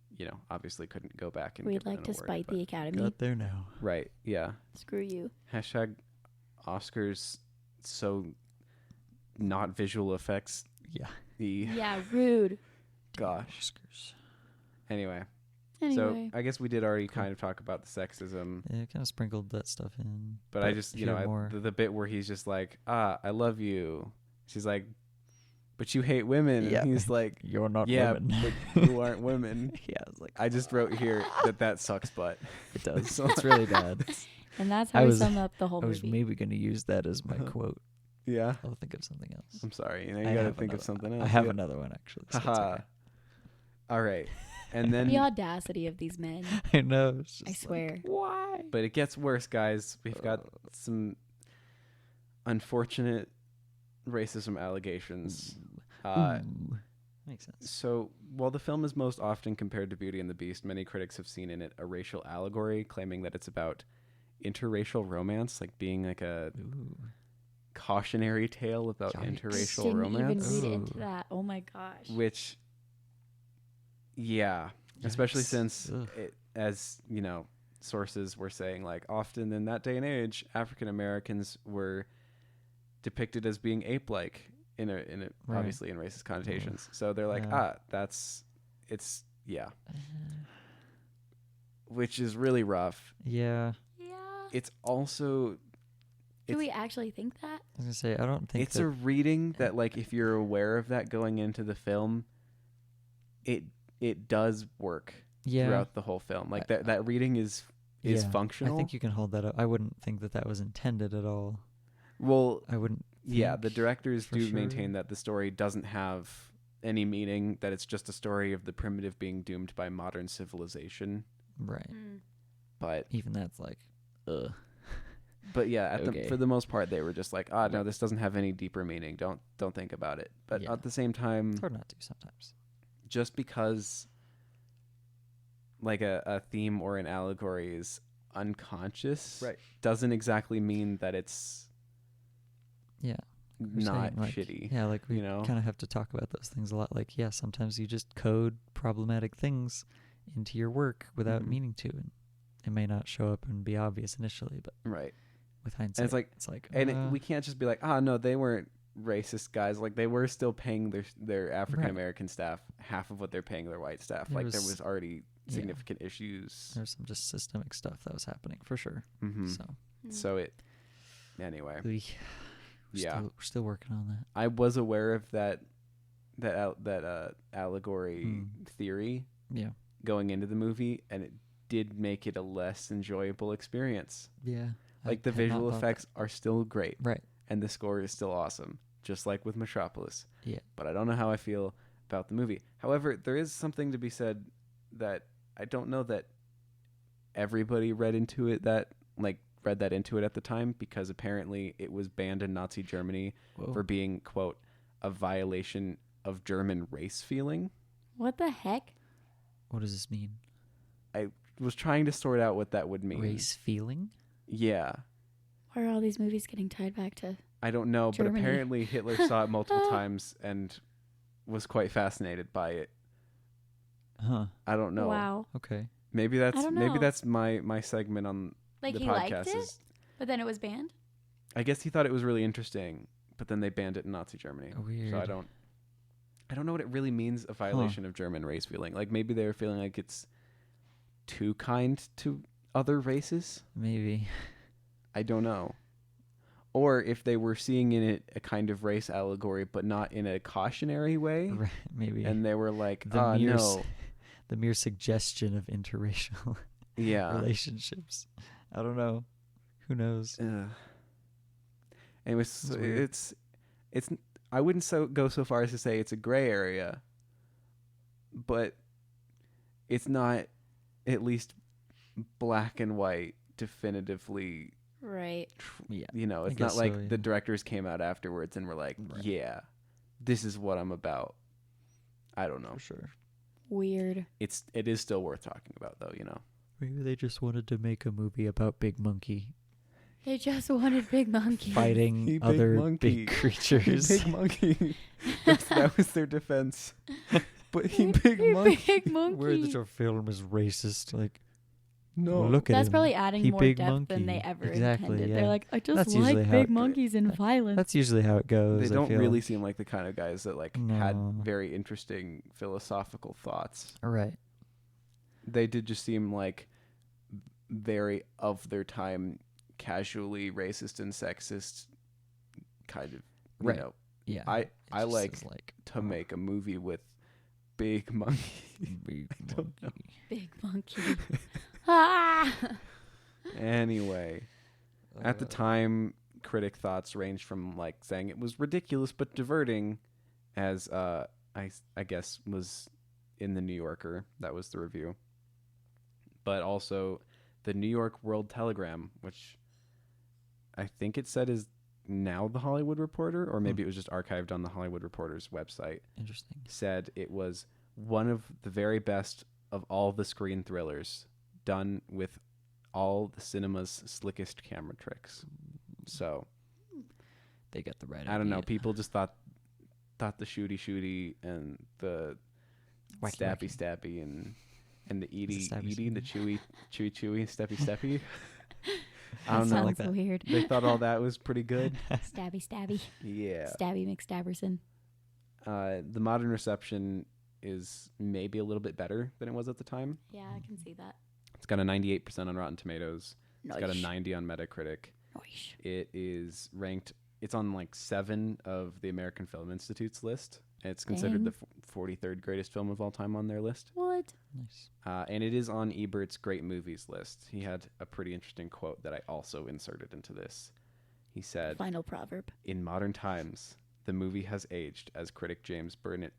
obviously couldn't go back and. We'd give it like an to award, spite but- the Academy. Got there now. Right. Yeah. Screw you. Hashtag Oscars. So not visual effects. Yeah. Yeah, rude. Gosh. Oscars. Anyway, Anyway. so I guess we did already Cool. kind of talk about the sexism, Yeah, kind of sprinkled that stuff in. but I just hear more. the bit where he's just like, I love you. She's like, but you hate women. Yeah. And he's like, You're not yeah, women. but you aren't women. Yeah, I was like, I just wrote here that sucks butt. it does. So- It's really bad. And that's I how we was- sum up the whole I was movie. maybe going to use that as my quote. Yeah. I'll think of something else. I'm sorry. You I got to have think of another- something else. I have Yeah. another one actually. So it's Haha. okay. All right. And then, The audacity of these men. I know. it's I just like, swear. why? but it gets worse, guys. We've got some unfortunate racism allegations. Ooh. Makes sense. So, while the film is most often compared to Beauty and the Beast, many critics have seen in it a racial allegory, claiming that it's about interracial romance, like being like a Ooh. cautionary tale about Yikes. I interracial didn't romance. even read into Ooh. that. Oh my gosh. Which, yeah, especially Yikes. since, Ugh. as sources were saying, like often in that day and age, African Americans were depicted as being ape-like in a Right. obviously in racist connotations. So they're like, Yeah. yeah, which is really rough. Yeah. Yeah. It's also Do it's- we actually think that? I was gonna say I don't think it's that, a reading that, like, if you're aware of that going into the film, it does work throughout the whole film. Like that reading is yeah, functional. I think you can hold that up. I wouldn't think that was intended at all. Well, I wouldn't. yeah, think the directors for do sure. maintain that the story doesn't have any meaning, that it's just a story of the primitive being doomed by modern civilization. Right. But Even that's like, ugh. yeah, Okay. for the most part, they were just like, no, this doesn't have any deeper meaning. Don't think about it. But Yeah. at the same time, It's hard not to sometimes. just because like a theme or an allegory is unconscious, Right. doesn't exactly mean that it's Yeah. We're not saying, like, shitty. Yeah, like we you know? kind of have to talk about those things a lot. Like, yeah, sometimes you just code problematic things into your work without Mhm. meaning to, and it may not show up and be obvious initially, but Right. with hindsight, And it's like, and uh, we can't just be like, no, they weren't racist guys. Like, they were still paying their African American staff half of what they're paying their white staff. There Like, there was- was already yeah. significant issues. there's some just systemic stuff that was happening for sure. Mhm. So So it, anyway, we're yeah. we're still working on that. I was aware of that allegory Hmm. theory Yeah. going into the movie, and it did make it a less enjoyable experience. Yeah. Like, the visual effects are still great, Right. and the score is still awesome, just like with Metropolis. Yeah. But I don't know how I feel about the movie. However, there is something to be said that I don't know that everybody read that into it at the time, because apparently it was banned in Nazi Germany Whoa. for being, quote, a violation of German race feeling. What the heck? What does this mean? I was trying to sort out what that would mean. Race feeling? Yeah. Why are all these movies getting tied back to? I don't know, Germany. but apparently Hitler saw it multiple times and was quite fascinated by it. Huh. I don't know. Wow. Okay. Maybe that's I don't know. my segment on Like, the he podcast liked it, is, but then it was banned? I guess he thought it was really interesting, but then they banned it in Nazi Germany. Weird. So I don't know what it really means, a violation of German race feeling. Like, maybe they were feeling like it's too kind to other races. Maybe. I don't know. Or if they were seeing in it a kind of race allegory, but not in a cautionary way. Right. Maybe. And they were like, mere no. the mere suggestion of interracial Yeah. relationships. I don't know. Who knows? Anyways, That's so weird. it's I wouldn't go so far as to say it's a gray area, but it's not at least black and white definitively. Right. Yeah. You know, I it's not guess like so, yeah. the directors came out afterwards and were like, Right. yeah, this is what I'm about. I don't know. For sure. Weird. It is still worth talking about, though, you know. Maybe they just wanted to make a movie about Big Monkey They just wanted Big Monkey. fighting He big other monkey. big creatures. Big monkey. That was their defense. But he big He monkey. Big Monkey. Where your film is racist. Like, No. look at That's him. probably adding He more big depth monkey. than they ever Exactly, intended. yeah. They're like, I just That's usually like how big it- monkeys and violence. That's usually how it goes. They I don't feel. really seem like the kind of guys that had No. very interesting philosophical thoughts. Right. They did just seem like very of their time, casually racist and sexist kind of, you Right. know, Yeah. I It I just like is like to make a movie with big monkey. Big don't know. monkey. Big Monkey. Ah! Anyway, at the time, critic thoughts ranged from saying it was ridiculous but diverting, as I guess was in the New Yorker. That was the review. But also the New York World Telegram, which I think it said is now the Hollywood Reporter, or maybe it was just archived on the Hollywood Reporter's website, Interesting. said it was one of the very best of all the screen thrillers, done with all the cinema's slickest camera tricks. So They got the right I don't know. idea. People just thought the shooty and the Wacky stabby wacky. stabby and the eaty stabby eaty, the stabby? chewy steppy steppy. I That don't know. sounds like that. weird. They thought all that was pretty good. Stabby, stabby. Yeah. Stabby McStabberson. The modern reception is maybe a little bit better than it was at the time. Yeah, I can see that. It's got a 98% on Rotten Tomatoes. It's got a Nice. 90 on Metacritic. Nice. It is ranked. It's on 7 of the American Film Institute's list. It's considered the 43rd greatest film of all time on their list. What? Nice. And it is on Ebert's Great Movies list. He had a pretty interesting quote that I also inserted into this. He said, Final proverb. "In modern times, the movie has aged as critic James Burnett."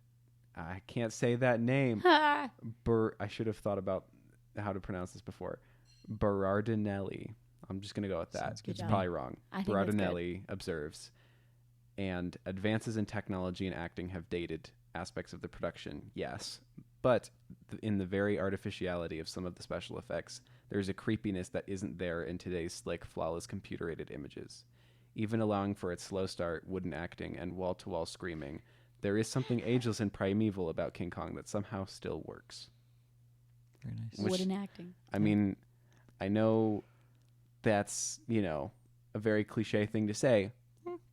I can't say that name. Ha! I should have thought about how to pronounce this before. Berardinelli. I'm just going to go with that. Sounds good It's to me. probably wrong. I think that's good. Berardinelli observes, and advances in technology and acting have dated aspects of the production, yes, but in the very artificiality of some of the special effects, there's a creepiness that isn't there in today's slick, flawless computer-aided images. even allowing for its slow start, wooden acting, and wall-to-wall screaming. There is something ageless and primeval about King Kong that somehow still works. Very nice. Which- Wooden acting. I mean, I know that's, a very cliche thing to say,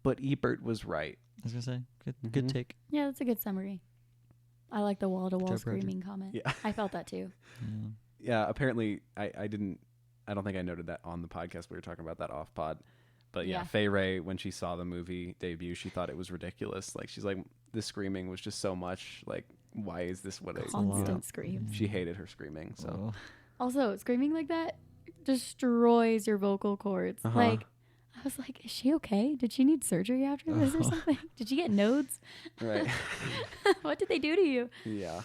but Ebert was right. I was gonna say, good Mhm. take. Yeah, that's a good summary. I like the wall-to-wall job, Roger. screaming comment. Yeah. I felt that too. Yeah. Yeah, apparently I don't think I noted that on the podcast. We were talking about that off pod. But yeah, Yeah. Fay Ray, when she saw the movie debut, she thought it was ridiculous. Like, she's like, the screaming was just so much. Like, why is this what That's a I... lot. Constant screams. She hated her screaming, so... Well, Also, screaming like that destroys your vocal cords. Uh-huh. Like, I was like, is she okay? Did she need surgery after this or Oh. something? Did she get nodes? Right. What did they do to you? Yeah.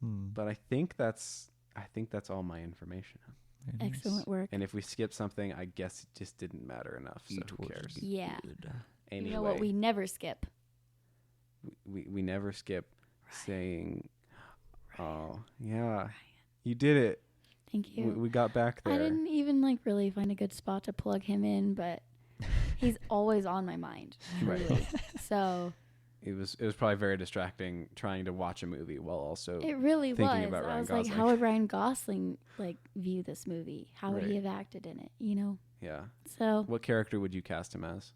hmm, But I think that's all my information. very nice. Excellent work. And if we skip something, I guess it just didn't matter enough, so It who was cares? Yeah. good. Anyway, You know what we never skip? we never skip saying, oh, yeah, you did it. Thank you. We got back there. I didn't even really find a good spot to plug him in, but he's always on my mind. Right. Truly. So It was probably very distracting trying to watch a movie while also it really thinking was. about I Ryan was like, Gosling. how would Ryan Gosling view this movie? How would he Right. have acted in it? You know? yeah. So What character would you cast him as?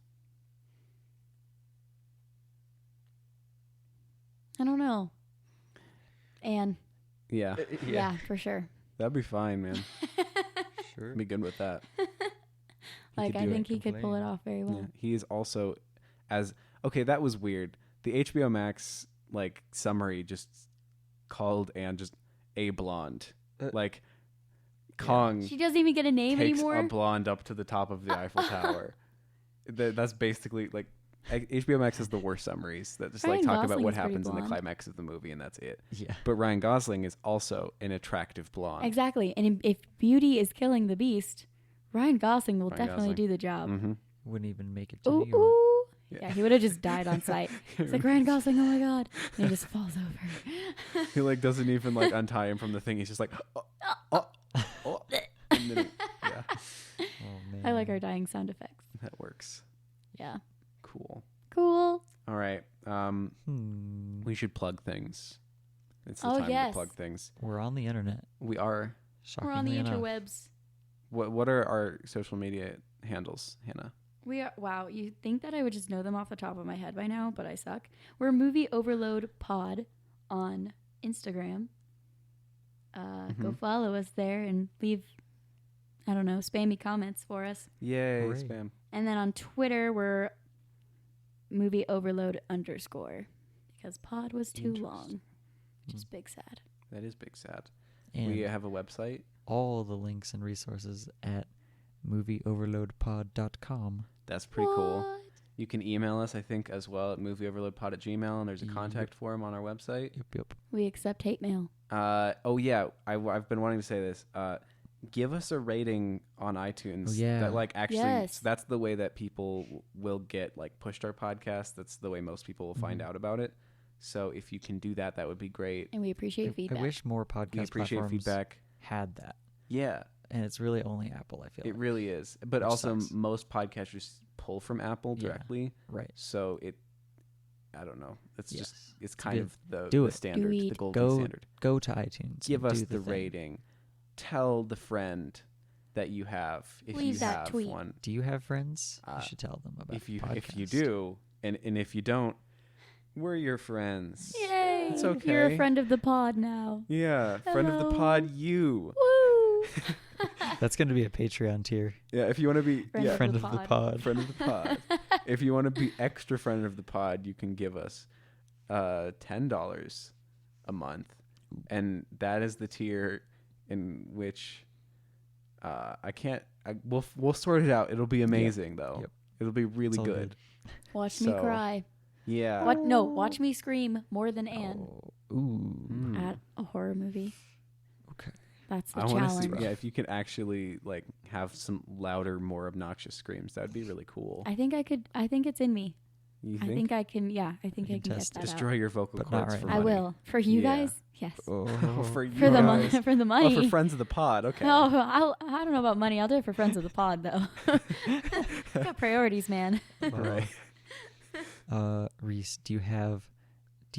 I don't know. And Yeah, yeah, for sure. that'd be fine, man. Sure. I'd be good with that. Like could I do it. think he could pull it Complain. off very well. Yeah. He is also okay. That was weird. The HBO Max summary just called and just a blonde. Yeah. Kong She doesn't even get a name takes anymore. a blonde up to the top of the Eiffel Tower. That's basically HBO Max has the worst summaries that just Ryan talk about Gosling's what pretty happens in the blonde. climax of the movie and that's it. Yeah. But Ryan Gosling is also an attractive blonde. Exactly. And if beauty is killing the beast, Ryan Gosling will Ryan definitely Gosling. do the job. Mm-hmm. Wouldn't even make it to Ooh, New York. ooh. Yeah. Yeah, he would have just died on sight. It's like Ryan Gosling, oh my god. And he just falls over. He doesn't even untie him from the thing. He's just like, oh. And then yeah, Oh man. I like our dying sound effects. that works. Yeah. Cool. Cool. All right. Hmm. We should plug things. It's the Oh, time yes. to plug things. We're on the internet. We are. We're on the Shockingly enough. interwebs. What are our social media handles, Hannah? We are, wow, you think that I would just know them off the top of my head by now, but I suck. We're Movie Overload Pod on Instagram. Go follow us there and leave, I don't know, spammy comments for us. Yay, Hooray. spam. And then on Twitter, we're Movie Overload _ because pod was too long. Just big sad. That is big sad. And We have a website. all the links and resources at movieoverloadpod.com. That's pretty cool. What? You can email us, I think, as well at movieoverloadpod@gmail.com, and there's a Yep. contact form on our website. Yep. We accept hate mail. Oh yeah, I've been wanting to say this. Give us a rating on iTunes. Oh, yeah. That actually, Yes. so that's the way that people will get pushed our podcast. That's the way most people will find out about it. So if you can do that, that would be great. And we appreciate feedback. I wish more podcast We appreciate platforms feedback. had that. Yeah, And it's really only Apple, I feel it like. really is. But Which also, sucks. most podcasters pull from Apple Yeah. directly. Right. So I don't know. It's Yes. just it's kind good. of the Do the it. standard, Do the it. golden standard. Go to iTunes. Give and us do the thing. rating. Tell the friend that you have if Leave you that have tweet. one. Do you have friends? Uh, You should tell them about If the you podcast. do, and if you don't, we're your friends. Yay! It's You're okay. a friend of the pod now. Yeah, friend of the Hello. pod, you. Woo! That's going to be a Patreon tier. Yeah, if you want to be Friend yeah, of Friend the of the pod. pod. friend of the pod. If you want to be extra friend of the pod, you can give us $10 a month, and that is the tier in which we'll sort it out. It'll be amazing though. Yep. It'll be It's really all good. Watch me So- cry. Yeah. What? No, watch me scream more than Anne Oh, ooh. Mm. at a horror movie. Okay. That's the I want to challenge. see. Yeah, if you can actually have some louder, more obnoxious screams, that would be really cool. I think I could. I think it's in me. You I think I can. Yeah, I think I can get test that destroy out. your vocal But not cords right for now. I money. will for you Yeah. guys. Yes. Oh, For you For the guys. for the Oh, money. for friends of the pod. Okay. Oh, I don't know about money. I'll do it for friends of the pod though. Got priorities, man. Right. Reese, do you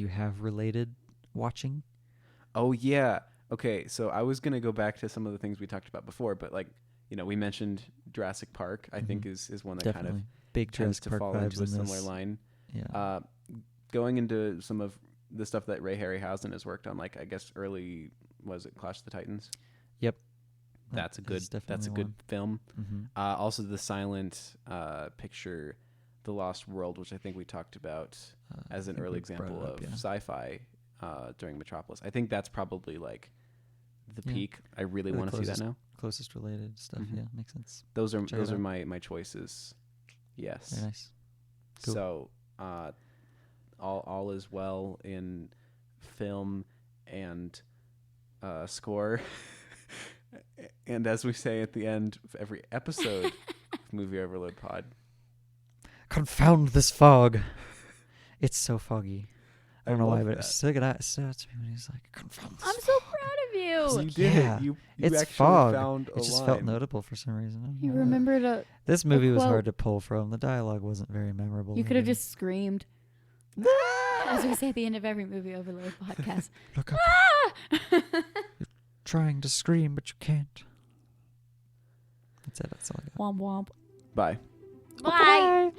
have related watching? Oh yeah. Okay, so I was gonna go back to some of the things we talked about before, but like, we mentioned Jurassic Park. I think is one that Definitely kind of big tends Jurassic to Park fall vibes into a in similar this. line. Yeah. Going into some of the stuff that Ray Harryhausen has worked on, like I guess early, was it Clash of the Titans? Yep. That's a That good. is That's a definitely good film. one. Also, the silent picture, The Lost World, which I think we talked about as an I think early we example brought it up, of yeah. sci-fi during Metropolis. I think that's probably like the Yeah. peak. I really The want to see that closest- now. Closest related stuff. Mhm. Yeah, makes sense. Those are Check it out. my choices. Yes. Very nice. Cool. So all is well in film and score. And as we say at the end of every episode of Movie Overload Pod, Confound this fog. It's so foggy. I don't know why, love but that. it stood out to me when he's like, confound this I'm fog. so proud of you. You did Yeah, it. You it's actually fog. found a It just line. felt notable for some reason. I don't You know why. remembered a. This movie was quote. hard to pull from. The dialogue wasn't very memorable. You could have either. just screamed. As we say at the end of every Movie Overload podcast. Look up, Ah! trying to scream, but you can't. That's it. That's all I got. Womp womp. Bye. Bye.